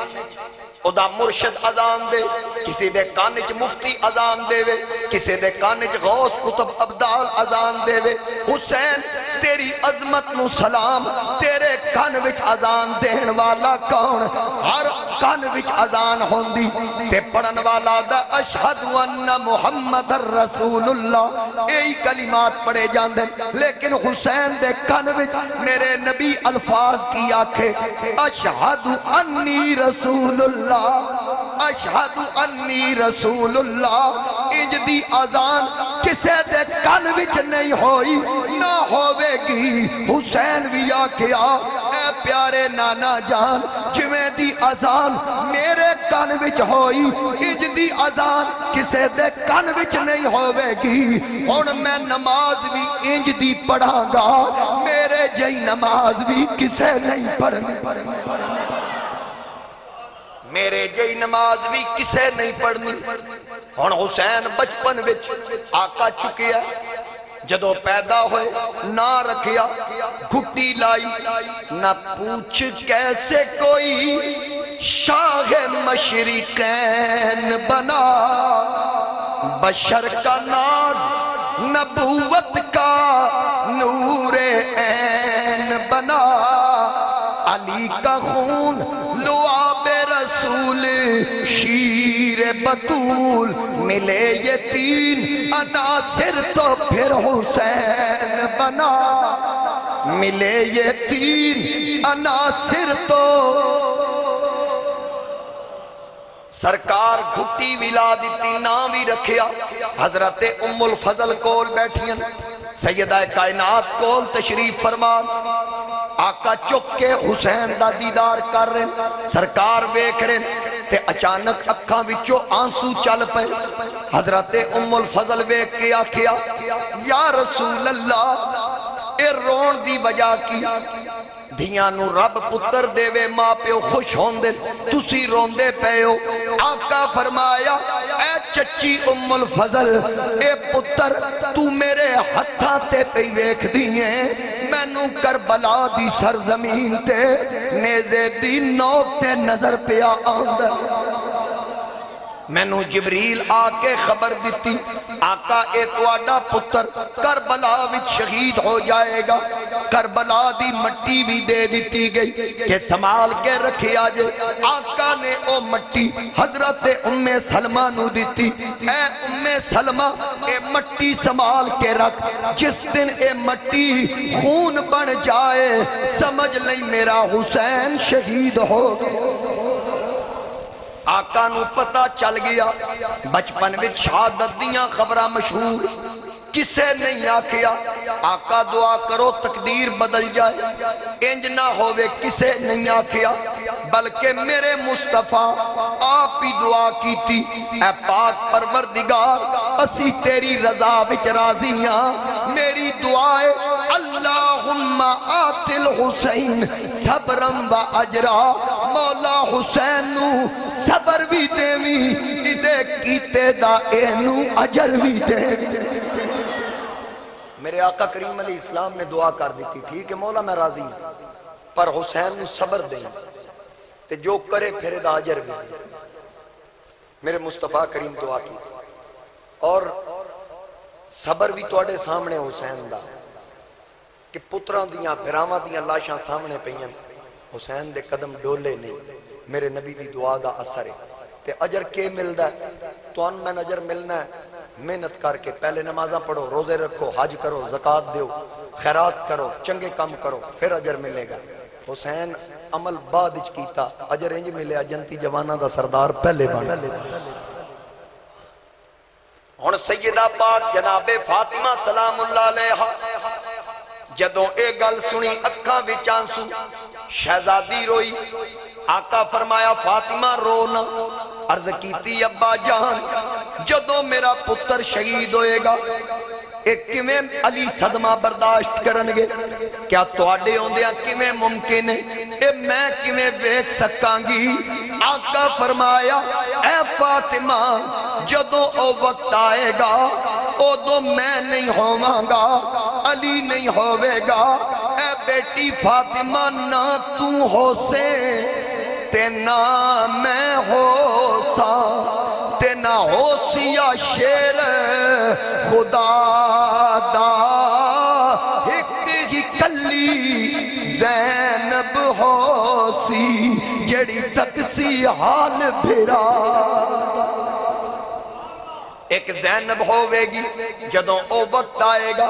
خدا مرشد اذان دے کسی دے کان وچ مفتی اذان دے وے کسی دے کان وچ غوث قطب ابدال اذان دے وے حسین تیری عظمت نو سلام تیرے کان وچ اذان دین والا کون ہر کان وچ اذان ہوندی تے پڑھن والا دا اشہد ان محمد الرسول اللہ یہی کلمات پڑھے جاندے لیکن حسین دے کان وچ میرے نبی الفاظ کی آنکھیں اشہد انی رسول اللہ اشہد انی رسول اللہ انج دی اذان کسے دے کان وچ نہیں ہوئی نہ ہوئے گی حسین بھی آکھیا اے پیارے نانا جان جویں دی اذان میرے کان وچ ہوئی انج دی اذان کسے دے کان وچ نہیں ہوئے گی ہن میں نماز بھی انج دی پڑھاں گا میرے جئی نماز بھی کسے نہیں پڑھنی میرے جئی نماز بھی کسے نہیں پڑھنی ہن حسین بچپن وچ آقا چکیا جدو پیدا ہوئے نہ رکھیا گھٹی لائی نہ پوچھ کیسے کوئی شاہ مشرقین بنا بشر کا ناز نبوت کا نور عین بنا علی کا خون لعاب رسول شیر بطول ملے یہ تین عناصر تو پھر حسین بنا ملے یہ تین عناصر تو سرکار گھٹی ولا دیتی نام بھی رکھیا حضرت ام الفضل کول بیٹھیں سیدہ کائنات کول تشریف فرمان آقا چک کے حسین دا دیدار کر رہے سرکار ویکھ رہے تے اچانک اکھاں وچوں آنسو چل پے حضرت ام الفضل ویکھ کے آکھیا یا رسول اللہ اے رون دی وجہ کی دھیاں نو رب پتر دے وے ماں پیو خوش ہوندے تسی روندے پیو آقا فرمایا اے چچی ام الفضل اے پتر تو میرے ہتھاں تے پہ ویکھ دیئے میں نو کربلا دی سرزمین تے نیزے دی نوک تے نظر پیا آندہ میں نو جبریل آکے خبر دیتی آقا اے تواڈا پتر کربلا وچ شہید ہو جائے گا کربلا دی مٹی بھی دے دیتی گئی کہ سنبھال کے رکھے آجے آقا نے او مٹی حضرت ام سلمہ نو دیتی اے ام سلمہ اے مٹی سنبھال کے رکھ جس دن اے مٹی خون بن جائے سمجھ لیں میرا حسین شہید ہو گیا آقا نو پتہ چل گیا بچپن میں شہادت دیاں خبرہ مشہور کسے نہیں آکھیا آقا دعا کرو تقدیر بدل جائے انج نہ ہوئے کسے نہیں آکھیا بلکہ میرے مصطفیٰ آپ ہی دعا کی تھی اے پاک پروردگار اسی تیری رضا وچ راضیاں میری دعائے اللہم آت الحسین صبرم و اجرا مولا حسین نو صبر بھی دیوی ادے کیتے دا اینو اجر بھی دیوی میرے آقا کریم علیہ السلام نے دعا کر دی تھی ٹھیک ہے مولا میں راضی ہوں پر حسین نو صبر دیں تے جو کرے پھر دا اجر بھی میرے مصطفیٰ کریم دعا کی اور صبر بھی توڑے سامنے حسین دا کہ پتران دیاں بھراواں دیاں لاشاں سامنے پہیاں حسین دے قدم ڈولے نہیں میرے نبی دی دعا دا اثر ہے تے اجر کے ملدا ہے تو ان میں اجر ملنا ہے محنت کر کے پہلے نمازاں پڑھو روزے رکھو حج کرو زکوٰۃ دیو خیرات کرو چنگے کام کرو پھر اجر ملے گا حسین عمل بعد اچ کیتا اجر انج ملیا جنتی جوانا دا سردار پہلے بن ہن سیدہ پاک جناب فاطمہ سلام اللہ علیہ جدوں اے گل سنی اکھاں وچ آنسو شہزادی روئی آقا فرمایا فاطمہ رونا عرض کیتی ابا جان جدوں میرا پتر شہید ہوئے گا ایک کیویں علی صدمہ برداشت کرنگے کیا تواڈے ہوندیاں کیویں ممکن ہے اے میں کیویں ویکھ سکاں گی آقا فرمایا اے فاطمہ جدوں او وقت آئے گا ادو میں نہیں ہوواں گا علی نہیں ہوئے گا اے بیٹی فاطمہ نہ تو ہو سے تے نہ میں ہو سا تے نہ ہو سیا شیر خدا دا ایک ہی کلی زینب ہو سی جڑی تک سی حال بھرا ایک زینب ہوئے گی جدوں او وقت آئے گا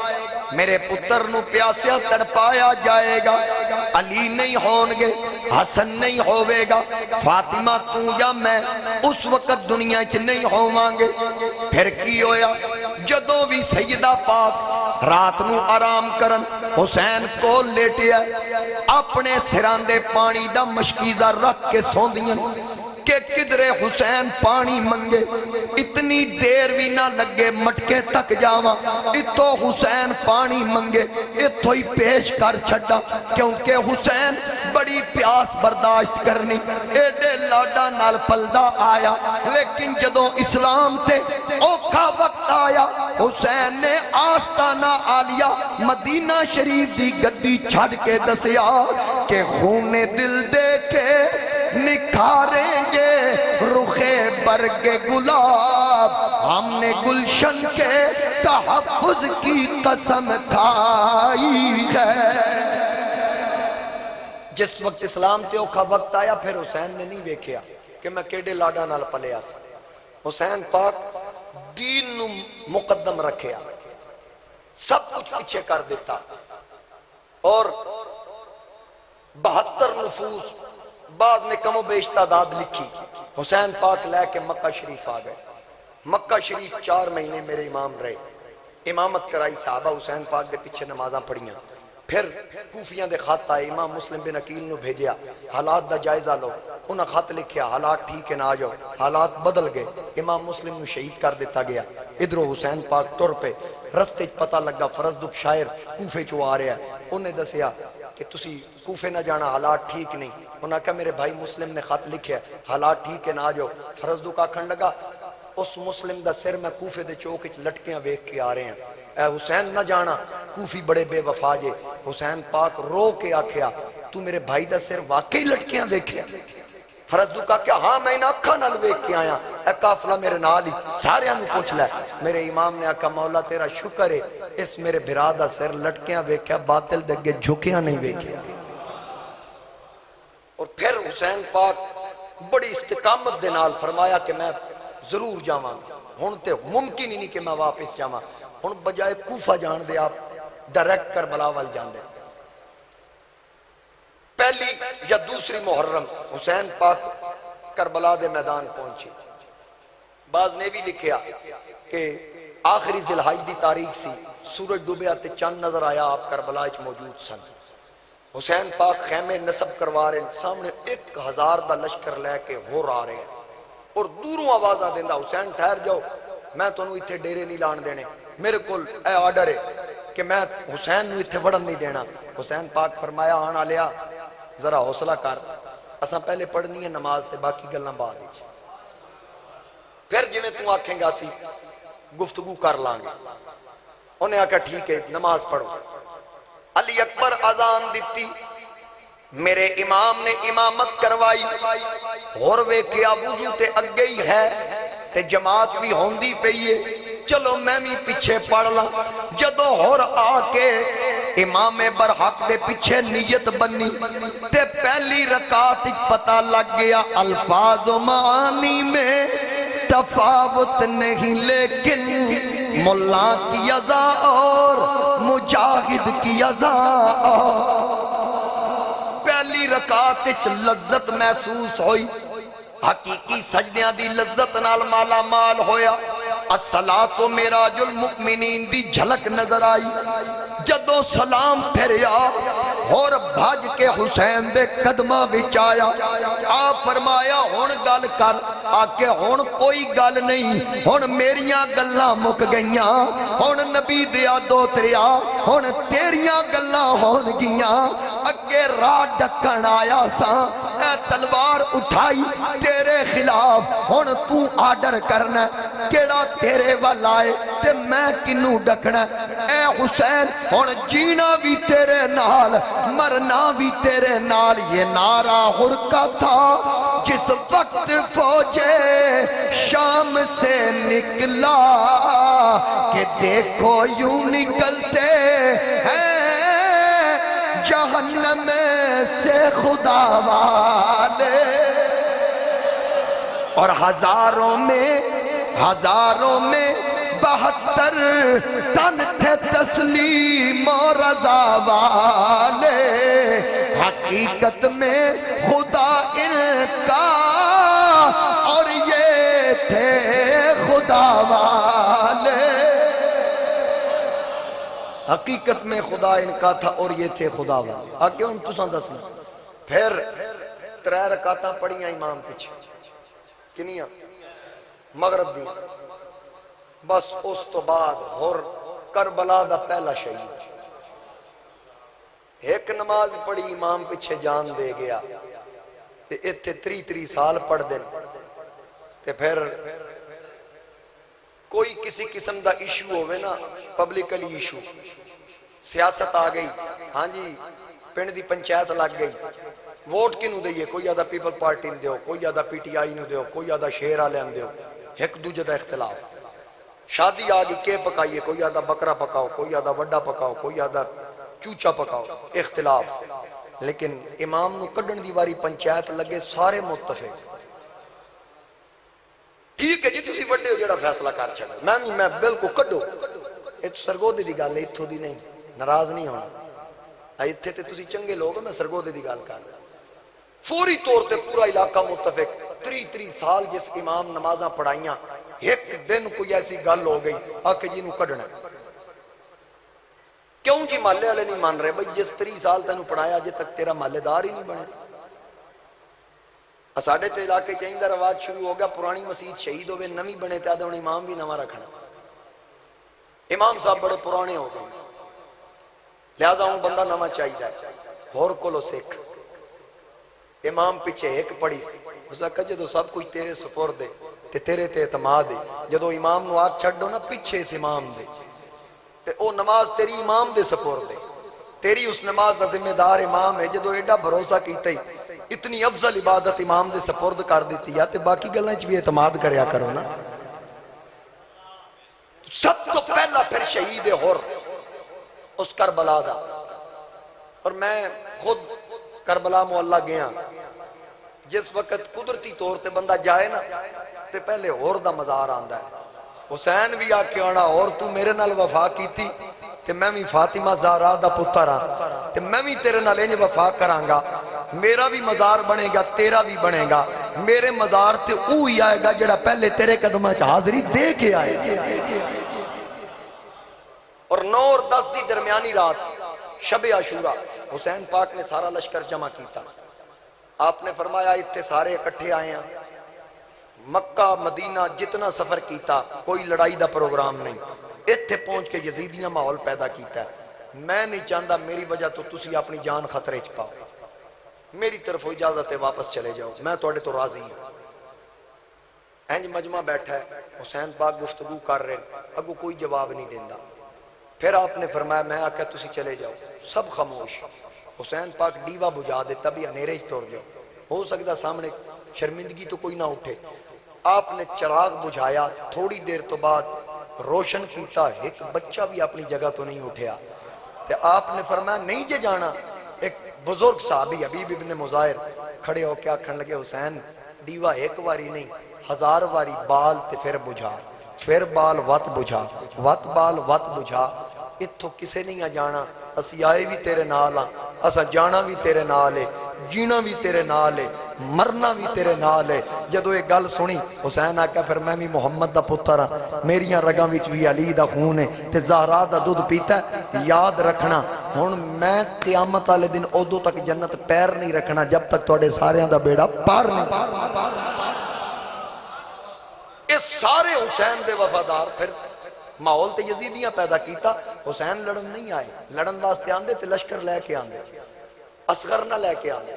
میرے پتر نو پیاسیا تڑپایا جائے گا علی نہیں ہونگے حسن نہیں ہوئے گا فاطمہ تو یا میں اس وقت دنیا چ نہیں ہووانگے پھر کی ہویا جدوں بھی سیدہ پاک رات نو آرام کرن حسین کو لیٹیا اپنے سران دے پانی دا مشکیزہ رکھ کے سوندیاں کہ کدرے حسین پانی منگے اتنی دیر بھی نہ لگے مٹکے تک جاواں اتو حسین پانی منگے اتو ہی پیش کر چھڑا کیونکہ حسین بڑی پیاس برداشت کرنی ایڈے لاڈا نال پلدہ آیا لیکن جدوں اسلام تے اوکھا وقت آیا حسین نے آستانہ آلیا مدینہ شریف دی گدی چھڑ کے دسیا کہ خون دل دے کے نکھاریں گے رخے برگ گلاب ہم نے گلشن کے تحفظ کی قسم کھائی ہے جس وقت اسلام تے اوکھا وقت آیا پھر حسین نے نہیں ویکھیا کہ میں کیڑے لاڈا نال پلیا سا حسین پاک دین نو مقدم رکھیا سب کچھ پیچھے کر دیتا اور 72 نفوس بعض نے کم و بیش تعداد لکھی حسین پاک لے کے مکہ شریف آ گئے مکہ شریف 4 مہینے میرے امام رہے امامت کرائی صحابہ حسین پاک دے پیچھے نمازاں پڑھیاں پھر کوفیاں دے خط آئے امام مسلم بن عقیل نو بھیجیا حالات دا جائزہ لو انہاں خط لکھیا حالات ٹھیک ہے نہ آ جاؤ حالات بدل گئے امام مسلم نو شہید کر دیتا گیا ادھروں حسین پاک طور پہ رستے پتہ لگا فرزدق شاعر کوفے چو آ رہا ہے انہیں دسیا کہ تسی کوفے نہ جانا حالات ٹھیک نہیں انہوں نے کہا میرے بھائی مسلم نے خط لکھیا حالات ٹھیک ہے نہ آ جاؤ فرزدق آکھن لگا اس مسلم دا سر میں کوفے دے چوک وچ لٹکیاں ویکھ کے آ رہے ہیں اے حسین نہ جانا کوفی بڑے بے وفا جے حسین پاک رو کے آکھیا تو میرے بھائی دا سر واقعی لٹکیاں ویکھیا فرزدق آکھیا ہاں میں انہاں اکھاں نال ویکھ کے آیا اے قافلہ میرے نال ہی سارے نوں پوچھ لے میرے امام نے آکھا مولا تیرا شکر ہے اس میرے بھرا دا سر لٹکیاں ویکھیا باطل دے اگے جھکیاں نہیں ویکھیا اور پھر حسین پاک بڑی استقامت دے نال فرمایا کہ میں ضرور جاواں ہن تے ممکن ہی نہیں کہ میں واپس جاواں ہن بجائے کوفہ جان دے آپ ڈائریکٹ کربلا وال جان دے پہلی یا دوسری محرم حسین پاک کربلا دے میدان پہنچے بعض نے بھی لکھیا کہ آخری ذی الحج دی تاریخ سی سورج ڈوبیا تے چند نظر آیا آپ کربلا وچ موجود سن حسین پاک خیمے نصب کروا رہے ہیں سامنے 1000 دا لشکر لے کے ہور آ رہے ہیں اور دوروں آوازاں دیندا حسین ٹھہر جاؤ میں تانوں ایتھے ڈیرے نہیں لان دینے میرے کول اے آرڈر ہے کہ میں حسین نو ایتھے وڑن نہیں دینا حسین پاک فرمایا آنا لیا ذرا حوصلہ کر اساں پہلے پڑھنی ہے نماز تے باقی گلاں بعد وچ پھر جویں تو آکھیں گا سی گفتگو کر لیں گے انہیں آکھا ٹھیک ہے نماز پڑھو علی اکبر اذان دیتی میرے امام نے امامت کروائی اور ویکھیا وضو تے اگے ہی ہے تے جماعت بھی ہوندی پئی ہے چلو میں بھی پیچھے پڑھ لاں جدوں اور آ کے امام برحق دے پیچھے نیت بنی تے پہلی رکعت پتہ لگ گیا الفاظ و معانی میں تفاوت نہیں لیکن ملا کی اذا اور مجاہد کی اذا اور پہلی پہلی رکعت وچ لذت محسوس ہوئی، حقیقی سجدیاں دی لذت نال مالا مال ہویا، الصلاۃ معراج المؤمنین دی جھلک نظر آئی۔ جدوں سلام پھریا اور بھج کے حسین دے قدماں وچ آیا، آپ فرمایا ہن گل کر، آکے ہن کوئی گل نہیں، ہن میریاں گلاں مک گئیاں، ہن نبی دیا دوتریا، ہن تیریاں گلاں ہون گیاں، اگے راہ ڈکن آیا ساں، اے تلوار اٹھائی تیرے خلاف، ہن تو آرڈر کرنا کیڑا تیرے والائے تے میں کنوں ڈکنا، اے حسین ہن جینا بھی تیرے نال مرنا بھی تیرے نال۔ یہ نعرہ ہرکا تھا جس وقت فوج شام سے نکلا کہ دیکھو یوں نکلتے ہیں جہنم سے خدا والے، اور ہزاروں میں 72 تن تھے تسلیم و رضا والے، حقیقت میں خدا ان کا اور یہ تھے خدا والے، حقیقت میں خدا ان کا تھا اور یہ تھے خدا والے۔ آگے ان تساں دسنا پھر 3 رکعتاں پڑھیاں امام پیچھے، کنیاں مغرب دی، بس اس تو بعد اور کربلا دا پہلا شہید، ایک نماز پڑھی امام پیچھے جان دے گیا، تے اتھے 3 سال پڑھ دیں، تے پھر کوئی کسی قسم دا ایشو ہوئے نا، پبلکلی ایشو، سیاست آ گئی، ہاں جی پنڈ دی پنچایت لگ گئی، ووٹ کنوں دئیے، کوئی آدھا پیپل پارٹی نے دیو، کوئی آدھا پی ٹی آئی نے دیو، کوئی آدھا شیر آلیاں دیو، ایک دوجہ دا اختلاف، شادی آگئی کے پکائیے، کوئی آدھا بکرا پکاؤ، کوئی آدھا وڈا پکاؤ، کوئی آدھا چوچا پکاؤ، اختلاف، لیکن امام نو کڈن دیواری پنچایت لگے سارے متفق، ٹھیک ہے جی تسی وڈے ہو جڑا فیصلہ کر چھڑا، میں بالکل کڈو، یہ تو سرگودے دی گل ہے، اتھو دی نہیں، ناراض نہیں ہونا، اتھے تے تسی چنگے لوگ، میں سرگودے دی گل کر، فوری طور تے پورا علاقہ متفق، 3 سال جس امام نمازاں پڑھائیاں، ایک دن کوئی ایسی گل ہو گئی آکے جی نو کڈنا، کیوں جی محلے والے نہیں مان رہے، بھئی جس 3 سال تینوں پڑھایا جے تک تیرا محلے دار ہی نہیں بنے، ساڑھے تے علاقے چاہیے دا رواج شروع ہو گیا، پرانی مسجد شہید ہوئے نمی بنے تے آدھے انہیں امام بھی نواں رکھنا، امام صاحب بڑے پرانے ہو گئے، لہذا ہوں بندہ نواں چاہیے ہے، اور کلو سکھ، امام پیچھے ایک پڑی سی، اس نے کہا جدو سب کچھ تیرے سپور دے تے تیرے تے اعتماد دے، جدو امام نو آگ چھڑ دو نا پیچھے اس امام دے تے او نماز تیری امام دے سپور دے، تیری اس نماز دا ذمہ دار امام ہے، جدو ایڈا بھروسہ کیتا ہی اتنی افضل عبادت امام دے سپورد کر دیتی ہے تے باقی گلیں بھی اعتماد کریا کرو نا۔ سب تو پہلا پھر شہید ہور اس کربلا دا، اور میں خود کربلا معلّہ گیا، جس وقت قدرتی طور تے بندہ جائے نا تے پہلے ہور دا مزار آندا ہے، حسین بھی آکے آنا اور تو میرے نال وفا کی تھی تے میں بھی فاطمہ زہرا دا پتر ہاں تے میں بھی تیرے نال انج وفا کرانگا، میرا بھی مزار بنے گا تیرا بھی بنے گا، میرے مزار تے اوہی آئے گا جڑا پہلے تیرے قدمہ چ حاضری دے کے آئے گا۔ اور 9 اور 10 دی درمیانی رات شب عاشورہ حسین پاک نے سارا لشکر جمع کیتا، آپ نے فرمایا اتنے سارے اکٹھے آئے ہیں، مکہ مدینہ جتنا سفر کیتا کوئی لڑائی دا پروگرام نہیں، اتھے پہنچ کے یزیدیاں ماحول پیدا کیتا ہے، میں نہیں چاہتا میری وجہ تو تسی اپنی جان خطرے چ پاؤ، میری طرف اجازت ہے واپس چلے جاؤ، میں توڑے تو راضی ہوں۔ اینج مجمع بیٹھا ہے، حسین پاک گفتگو کر رہے ہیں، اگو کوئی جواب نہیں دیندہ، پھر آپ نے فرمایا میں آکے تسی چلے جاؤ، سب خاموش، حسین پاک دیوا بجھا دیتا بھی انیرے ٹور جاؤ، ہو سکتا سامنے شرمندگی تو کوئی نہ اٹھے، آپ نے چراغ بجھایا، تھوڑی دیر تو بعد روشن کیتا، ایک بچہ بھی اپنی جگہ تو نہیں اٹھیا، تے آپ نے فرمایا نہیں جے جانا، ایک بزرگ صحابی حبیب ابن مظاہر کھڑے ہو کے آکھن لگے حسین دیوا ایک واری نہیں 1000 واری بال تے پھر بجھا، پھر بال وط بجھا، وط بال وط بجھا، اتھوں کسے نہیں آ جانا، اسی آئے بھی تیرے نال ہاں، اسا جانا بھی تیرے نال ہے، جینا بھی تیرے نال ہے، مرنا بھی تیرے نال ہے۔ جدو ایک گل سنی حسین آکھا پھر میں بھی محمد دا پتر ہاں، میریاں رگاں وچ بھی علی دا خون ہے تے زہرا دا دودھ پیتا ہے۔ یاد رکھنا ہن میں قیامت والے دن ادو تک جنت پیر نہیں رکھنا جب تک تواڈے ساریاں دا بیڑا پار نہیں۔ اس سارے حسین دے وفادار پھر ماحول تے یزیدیاں پیدا کیتا۔ حسین لڑن نہیں آئے، لڑن واسطے آندے تے لشکر لے کے آندے، اصغر نہ لے کے آندے،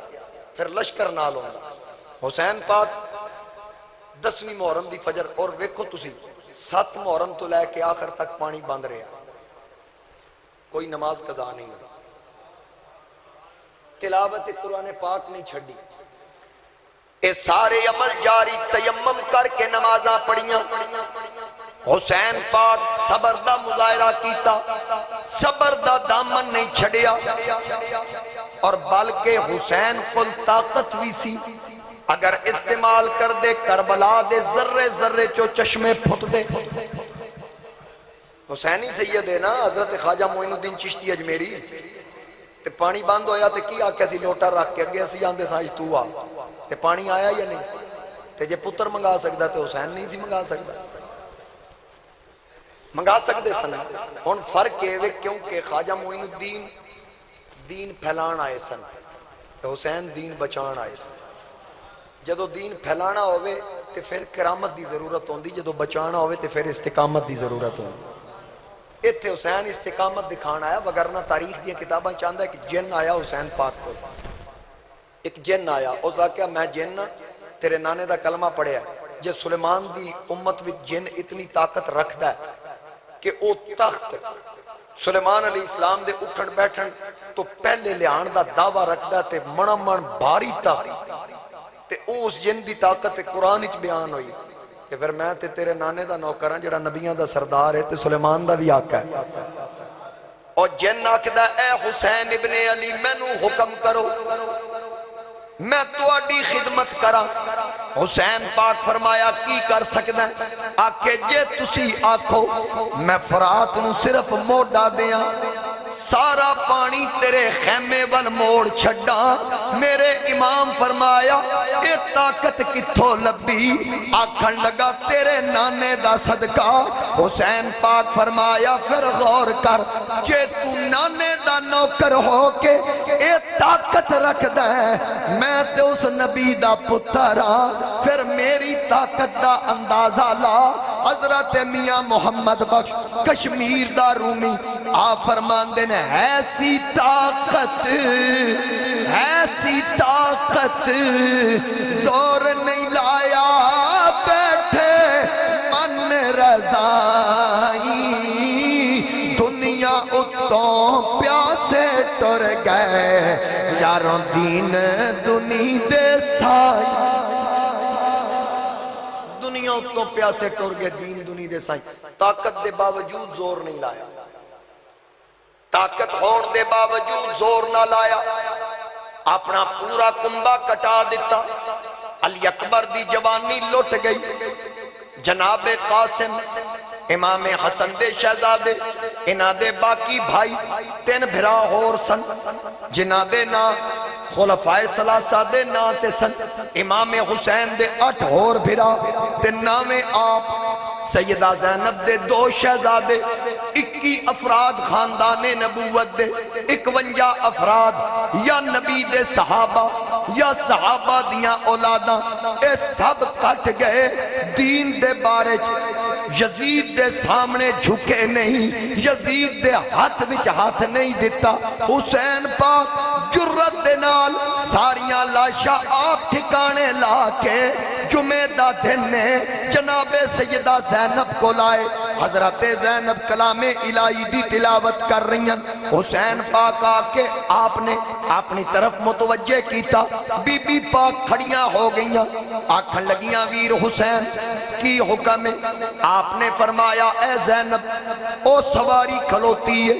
پھر لشکر نال ہوندا۔ حسین پاک 10ویں محرم دی فجر، اور ویکھو تسی 7 محرم تو لے کے آخر تک پانی بند رہا، کوئی نماز قضا نہیں ہوئی، تلاوت قرآن پاک نہیں چھڑی، اے سارے عمل جاری تیمم کر کے نمازاں پڑھیاں۔ حسین پاک صبر دا مظاہرہ کیتا، صبر دا دامن نہیں چھڑیا، اور بلکہ حسین کل طاقت بھی سی، اگر استعمال کر دے کربلا دے ذرے ذرے چو چشمے پھٹ دے۔ حسینی سید ہے نا حضرت خواجہ معین الدین چشتی اجمیری، تے پانی بند ہویا تے کی آکھیا سی لوٹا رکھ کے اگے اسی آندے ساج تو آ، تے پانی آیا یا نہیں؟ تے جے پتر منگا سکدا تے حسین نہیں سی منگا سکدا، منگا سکدے سن۔ ہن فرق ہے کیونکہ خواجہ معین الدین دین پھیلان آئے سن تے حسین دین بچان آئے سن۔ جدو دین پھیلانا ہوئے تے پھر کرامت دی ضرورت ہوندی، جدو بچانا ہوئے تے پھر استقامت دی ضرورت ہوندی۔ اتھے حسین استقامت دکھانا آیا، وگرنہ تاریخ دی کتاباں چاہتا ہے کہ جن آیا حسین پاک کو، ایک جن آیا، اس آکھیا میں جن تیرے نانے دا کلمہ پڑھیا، جے سلیمان دی امت وچ جن اتنی طاقت رکھدا ہے کہ او تخت سلیمان علیہ السلام دے اٹھن بیٹھن تو پہلے لیان دا دعویٰ رکھدا تے من بھاری تخت تے اس جن دی طاقت قرآن اچ بیان ہوئی کہ پھر میں تے تیرے نانے دا نوکر ہاں جڑا نبیاں دا سردار ہے تے سلیمان دا بھی آقا ہے۔ اور جن آکھدا اے حسین ابن علی مینوں حکم کرو میں تواڈی خدمت کرا۔ حسین پاک فرمایا کی کر سکدا ہے؟ آکھے جے تسی آکھو میں فرات نو صرف موڑا دیاں، سارا پانی تیرے خیمے وال موڑ چھڑا۔ میرے امام فرمایا اے طاقت کتھوں لبی؟ آکھن لگا تیرے نانے دا صدقہ۔ حسین پاک فرمایا پھر غور کر، جے تو نانے دا نوکر ہو کے اے طاقت رکھ دے، میں تے اس نبی دا پتر ہاں، پھر میری طاقت دا اندازہ لا۔ حضرت میاں محمد بخش کشمیر دا رومی آپ فرماندے نے ایسی طاقت زور نہیں لایا بیٹھے من رضائی، دنیا اتوں پیاسے ٹر گئے یاروں دین دنی دے سائی، دنیا اتوں پیاسے ٹر گئے دین دنی دے سائی۔ طاقت دے باوجود زور نہیں لایا، طاقت ہون دے باوجود زور نہ لایا، اپنا پورا کنبہ کٹا دیتا۔ علی اکبر دی جوانی لٹ گئی، جناب قاسم امام حسن دے شہزادے انہاں دے باقی بھائی 3 بھرا اور سن، جنہاں دے نا خلفائے ثلاثہ دے نا تے سن، امام حسین دے 8 اور بھرا تے نامے آپ، سیدہ زینب دے 2 شہزادے، 21 افراد خاندان نبوت دے، 51 افراد یا نبی دے صحابہ یا صحابہ دیاں اولاداں، اے سب کٹ گئے دین دے بارے۔ یزید دے سامنے جھکے نہیں، یزید دے ہاتھ وچ ہاتھ نہیں دیتا۔ حسین پاک جرت دے نال ساریاں لاشاں آپ ٹھکانے لا کے جمعہ دا دن نے جناب سیدہ زینب کو لائے۔ حضرت زینب کلام الہی دی تلاوت کر رہی ہیں، حسین پاک آکے آپ نے اپنی طرف متوجہ کیتا، بی بی پاک کھڑیاں ہو گئیاں، آکھن لگیاں ویر حسین کی حکم ہے؟ آپ نے فرمایا اے زینب او سواری کھلوتی ہے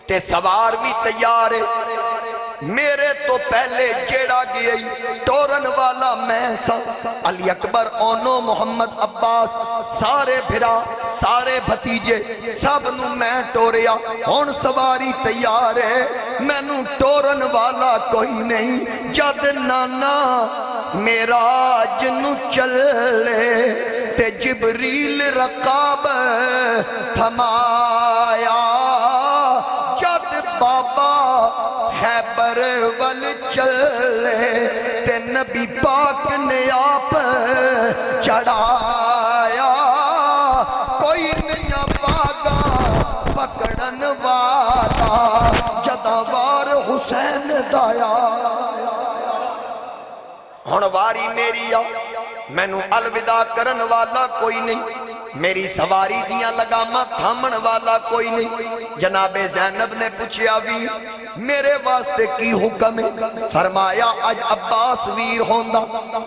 تے سوار بھی تیار ہے، میرے تو پہلے جیڑا گئی ٹورن والا میں سا علی اکبر اونو محمد عباس سارے بھرا سارے بھتیجے سب نو میں ٹوریا ہون سواری تیار ہے میں نو ٹورن والا کوئی نہیں جد نانا میراج نو چلے تے جبریل رقاب تھمایا جد بابا خیبر ول چلے تے نبی پاک نے آپ چڑھایا کوئی نہیں باغا پکڑن والا جداوار حسین دایا ہن واری میری آ میں نو الوداع کرن والا کوئی نہیں میری سواری دیاں لگاماں تھامن والا کوئی نہیں جناب زینب نے پوچھیا ویر میرے واسطے کی حکم ہے فرمایا اج عباس ویر ہوندا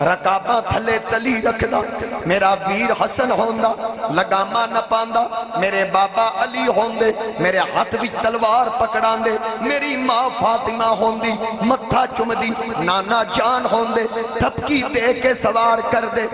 رکاباں تھلے تلی رکھدا میرا ویر حسن ہوندا لگاماں نہ پاندا میرے بابا علی ہوندے میرے ہاتھ وچ تلوار پکڑان دے میری ماں فاطمہ ہوندی متھا چمدی نانا جان ہوندے تھپکی دے کے سوار کر دے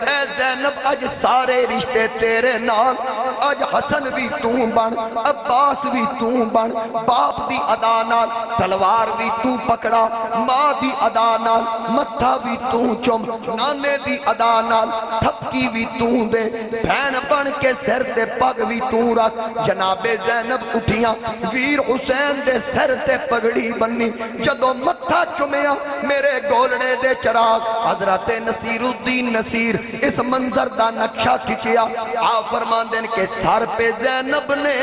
اے زینب اج سارے رشتے تیرے نال اج حسن بھی توں بن عباس بھی توں بن باپ دی ادا نال تلوار بھی توں پکڑا ماں دی ادا نال متھا بھی توں چم نانے دی ادا نال تھپکی بھی توں دے بھین بن کے سر تے پگ بھی توں رکھ جناب زینب اٹھیاں ویر حسین دے سر تے پگڑی بنی جدو متھا چمیا میرے گولڑے دے چراغ حضرت نصیر الدین نصیر اس منظر دا نقشہ کھچیا آپ فرمان دین کے سر پہ زینب نے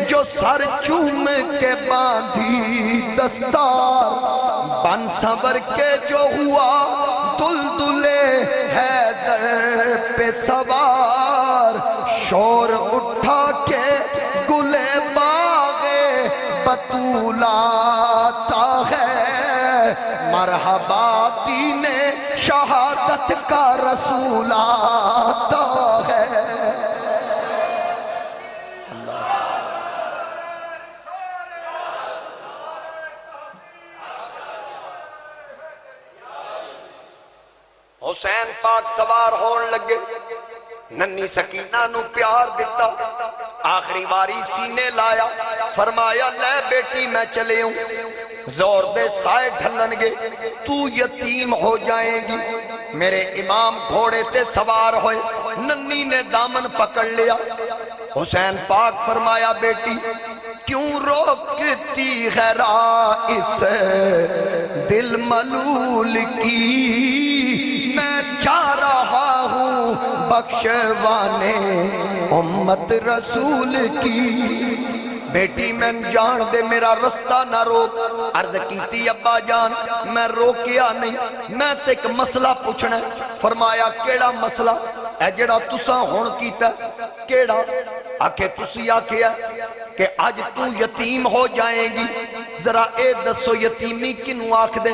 جو سر چوم کے باندھی دستار بن سنور کے جو ہوا دلدلے حیدر پہ سوار شور اٹھا کے گلے باغے بطولا آتا ہے مرحبا دین شہادت کا رسول آتا ہے حسین پاک سوار ہون لگے ننی سکینہ نو پیار دیتا آخری واری سینے لایا فرمایا لے بیٹی میں چلے ہوں زور دے سائے ڈھلن گے تو یتیم ہو جائیں گی میرے امام گھوڑے تے سوار ہوئے ننی نے دامن پکڑ لیا حسین پاک فرمایا بیٹی کیوں روکتی ہے رائس دل ملول کی میں جا رہا ہوں بخشوانے امت رسول کی بیٹی میں جان دے میرا رستہ نہ روک عرض کیتی ابا جان میں روکیا نہیں میں تے ایک مسئلہ پوچھنا فرمایا کیڑا مسئلہ اے جڑا تساں ہون کیتا کیڑا آکھے تسی آکھیا کہ آج تو یتیم ہو جائیں گی ذرا اے دسو یتیمی کنو آکھ دیں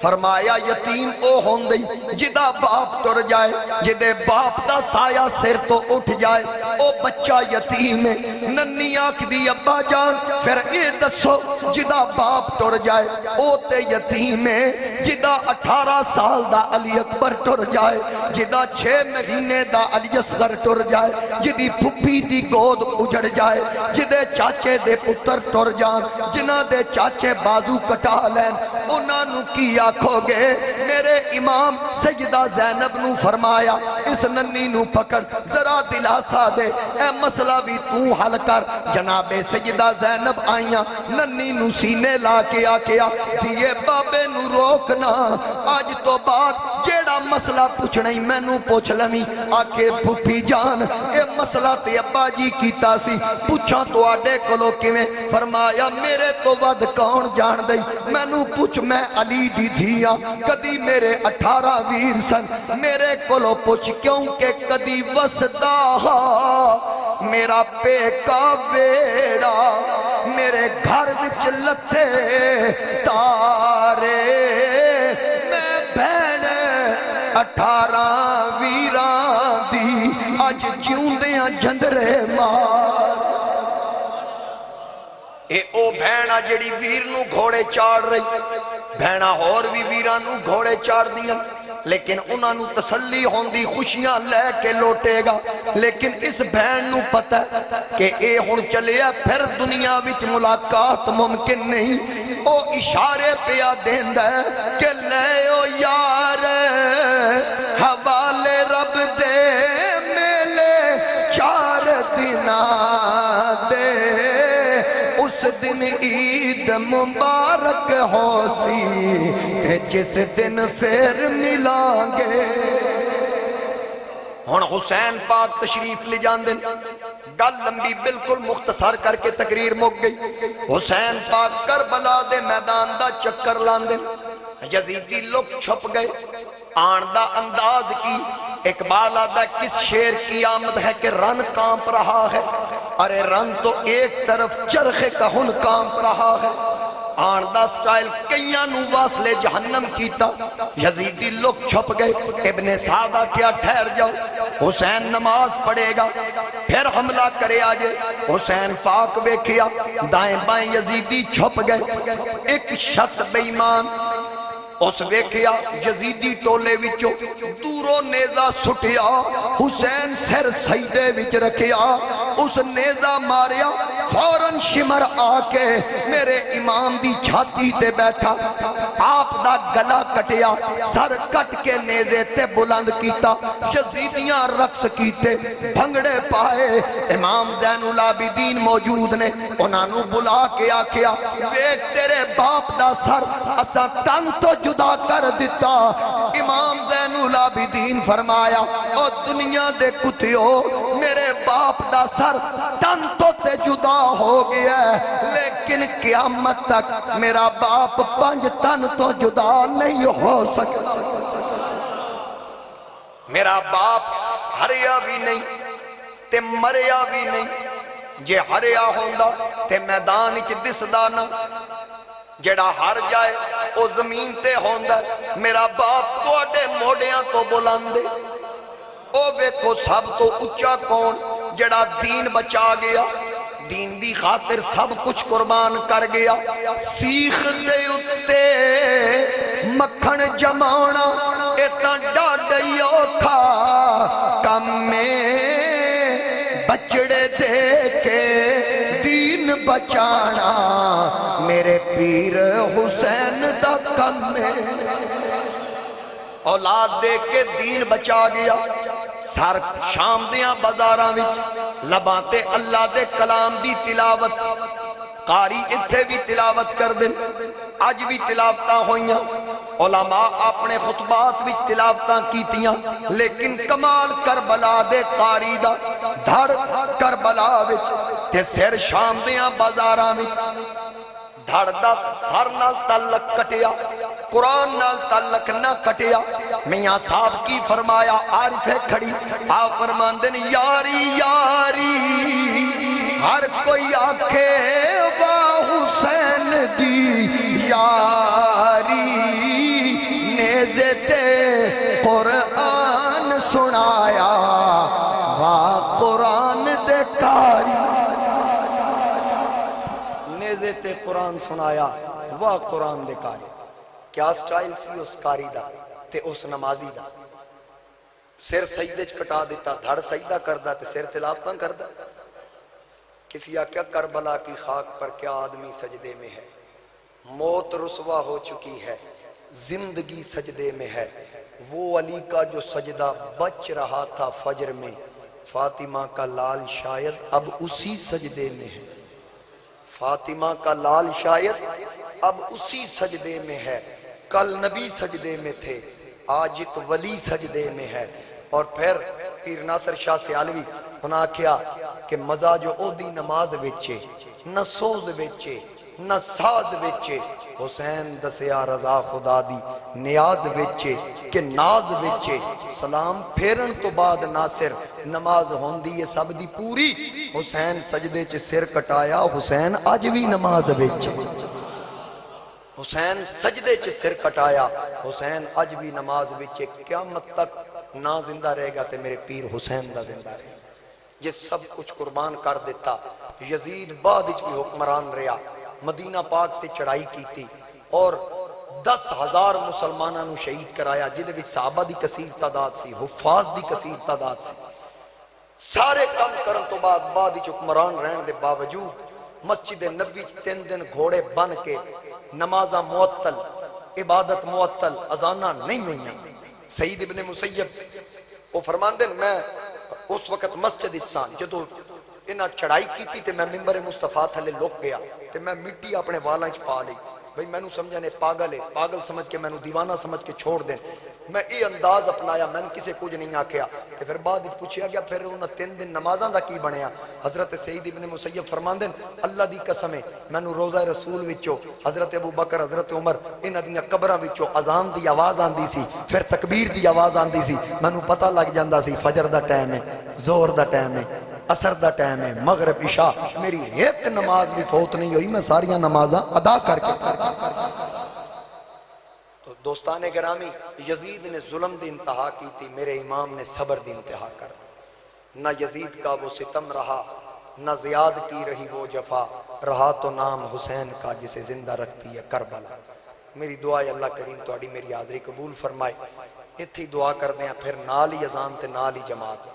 فرمایا یتیم او ہوندی جدا باپ تر جائے جدے باپ دا سایہ سر تو اٹھ جائے او بچہ یتیم ہے ننی آکھ دی ابا جان پھر اے دسو جدا باپ تر جائے او تے یتیم ہے جدا 18 سال دا علی اکبر تر جائے جدا 6 مہینے دا علی اصغر تر جائے جدی پھپی دی گود اجڑ جائے جدے چاچے دے پتر تر جان جنہ دے چاچے بازو کٹا لین انہاں نو کی آکھو گے میرے امام سیدہ زینب نو فرمایا اس ننی نو پکڑ ذرا دلاسا دے اے مسئلہ بھی تو حل کر جناب سیدہ زینب آئیاں ننی نو سینے لا کے آکیا دیئے بابے نو روکنا آج تو بعد جیڑا مسئلہ پوچھنا ہی میں نو پوچھ لمی آکے پھپی جان اے مسئلہ تے ابا جی کیتا سی پوچھا تو آڈے کلو کیویں فرمایا میرے تو ود کون جان دئی میں نو پوچھ میں علی دی دھیاں کدی میرے 18 ویر سن میرے کلو پوچھ کیونکہ کدی وسدا میرا پے کا بیڑا میرے گھر وچ لتے تارے میں بھین 18 ویران دی اج جیوں دیاں جندرے مار اے او بہنا جڑی ویر نو گھوڑے چاڑ رہی، بہنا اور بھی ویران نو گھوڑے چاڑ دیا، لیکن انہاں نو تسلی ہوندی خوشیاں لے کے لوٹے گا، لیکن اس بہن نو پتہ کہ اے ہن چلیا پھر دنیا وچ ملاقات ممکن نہیں، او اشارے پیا دیندا ہے کہ لے او یار حوالے رب دے میلے 4 دن دے، اس دن عید مبارک ہو سی تے جس دن پھر ملان گے۔ ہن حسین پاک تشریف لے جاندن، گل لمبی بالکل مختصر کر کے تقریر مک گئی۔ حسین پاک کربلا دے میدان دا چکر لاندن، یزیدی لوگ چھپ گئے، آن دا انداز کی اقبال آدھا کس شیر کی آمد ہے کہ رن کانپ رہا ہے، ارے رن تو ایک طرف چرخے کا ہن کانپ رہا ہے، آن دا سٹائل کئیاں نو واصلے جہنم کیتا، یزیدی لوگ چھپ گئے، ابن سعدہ کیا ٹھہر جاؤ، حسین نماز پڑھے گا پھر حملہ کرے آجے، حسین پاک ویکھیا دائیں بائیں یزیدی چھپ گئے، ایک شخص بے ایمان اس ویکھیا یزیدی ٹولے وچو دورو نیزہ سٹیا، حسین سر سجدے وچ رکھیا، اس نیزہ ماریا، فوراً شمر آکے میرے امام دی چھاتی تے بیٹھا، آپ دا گلا کٹیا، سر کٹ کے نیزے تے بلند کیتا، یزیدیاں رقص کیتے، بھنگڑے پائے، امام زین العابدین موجود نے، انہاں نو بلا کے آکھیا، ویٹ تیرے باپ دا سر اسا تن تو جدا کر دیتا، امام زین العابدین فرمایا او دنیا دے کتیو میرے باپ دا سر تن تو تے جدا ہو گیا ہے، لیکن قیامت تک میرا باپ 5 تن تو جدا نہیں ہو سکتا، میرا باپ ہریا بھی نہیں تے مریا بھی نہیں، جے ہریا ہوندا تے میدان اچ دسدا نہ، جڑا ہر جائے او زمین تے ہوندا، میرا باپ توڑے موڑیاں تو بلندے، او ویکھو سب تو اچھا کون جڑا دین بچا گیا، دین دی خاطر سب کچھ قربان کر گیا، سیخ دے اتے مکھن جمانا اتنا ڈاڈی اوکھا کم میں بچڑے دے کے دین بچانا میرے پیر حسین دا کم میں، اولاد دے کے دین بچا گیا، سر شام دیاں بازاراں وچ لباتے اللہ دے کلام دی تلاوت، قاری اتھے بھی تلاوت کر دن، آج بھی تلاوتاں ہوئیاں، علماء اپنے خطبات وچ تلاوتاں کیتیاں، لیکن کمال کربلا دے قاری دا دھڑ کربلا وچ تے سر شام دیاں بازاراں وچ دھڑ دا سر نال تعلق کٹیا، قرآن نال تعلق نہ کٹیا، میاں صاحب کی فرمایا عارف ہے کھڑی، آپ فرماندن یاری یاری ہر کوئی آکھے واہ حسین دی یاری، نیزے تے قرآن سنایا واہ قرآن دے کاری، نیزے تے قرآن سنایا واہ قرآن دے کاری، کیا سٹائل سی اس کاری دا تے اس نمازی دا، سر سجدے کٹا دیتا، دھڑ سجدہ کردہ تے سر تلاوتاں کردہ، کسی آکیا کربلا کی خاک پر کیا آدمی سجدے میں ہے، موت رسوا ہو چکی ہے، زندگی سجدے میں ہے، وہ علی کا جو سجدہ بچ رہا تھا فجر میں، فاطمہ کا لال شاید اب اسی سجدے میں ہے، فاطمہ کا لال شاید اب اسی سجدے میں ہے، کل نبی سجدے میں تھے، آج ایک ولی سجدے میں ہے، اور پھر پیر ناصر شاہ سیالوی انہاں کیا کہ مزہ جو او دی نماز ویچے، نہ سوز ویچے، نہ ساز ویچے، حسین دسیا رضا خدا دی نیاز ویچے کہ ناز ویچے، سلام پھیرن تو بعد ناصر نماز ہوندی ہے سب دی پوری، حسین سجدے چے سر کٹایا، حسین آج بھی نماز ویچے، حسین سجدے چے سر کٹایا، حسین آج بھی نماز ویچے، قیامت تک نہ زندہ رہے گا تے میرے پیر حسین دا زندہ رہے گا، یہ سب کچھ قربان کر دیتا. یزید بعد وچ بھی حکمران رہا, مدینہ پاک تے چڑھائی کیتی اور 10,000 مسلمانوں نو شہید کرایا, جدے وچ صحابہ دی کثیر تعداد سی, حفاظ دی کثیر تعداد سی. سارے کام کرن تو بعد وچ حکمران رہن دے باوجود مسجد نبوی 3 دن گھوڑے بن کے نمازاں معطل, عبادت معطل, اذاناں نہیں ہوئیاں. سعید ابن مسیب وہ فرماندے میں اس وقت مسجد اچسان جدو انہاں چڑھائی کیتی تے میں ممبر مصطفیٰ تھلے لک گیا تے میں مٹی اپنے والاں وچ پا لئی. بھئی میں نو سمجھنے پاگل ہے, پاگل سمجھ کے میں نو دیوانہ سمجھ کے چھوڑ دیں. میں یہ انداز اپنایا, میں نے کسے کچھ نہیں آکھیا. تے پھر بعد پوچھیا گیا پھر انہاں 3 دن نمازاں دا کی بنیا. حضرت سعید ابن مسیب فرماندے اللہ دی قسم ہے میں نو روضہ رسول وچوں حضرت ابو بکر حضرت عمر انہاں دیاں قبراں وچوں اذان دی آواز آندی سی, پھر تکبیر دی آواز آندی سی. میں نو پتہ لگ جاندا سی فجر دا ٹائم ہے, زہر دا ٹائم ہے, عصر دا ٹائم ہے, مغرب عشاء. میری ایک نماز بھی فوت نہیں ہوئی, میں ساریاں نمازاں ادا کر کے. تو دوستان گرامی, یزید نے ظلم دی انتہا کی تھی, میرے امام نے صبر دی انتہا کر دی. نہ یزید کا وہ ستم رہا, نہ زیاد کی رہی وہ جفا, رہا تو نام حسین کا جسے زندہ رکھتی ہے کربلا. میری دعا ہے اللہ کریم تہاڈی میری حاضری قبول فرمائے. اتھی دعا کر دیں پھر نال ہی اذان تے نال ہی جماعت.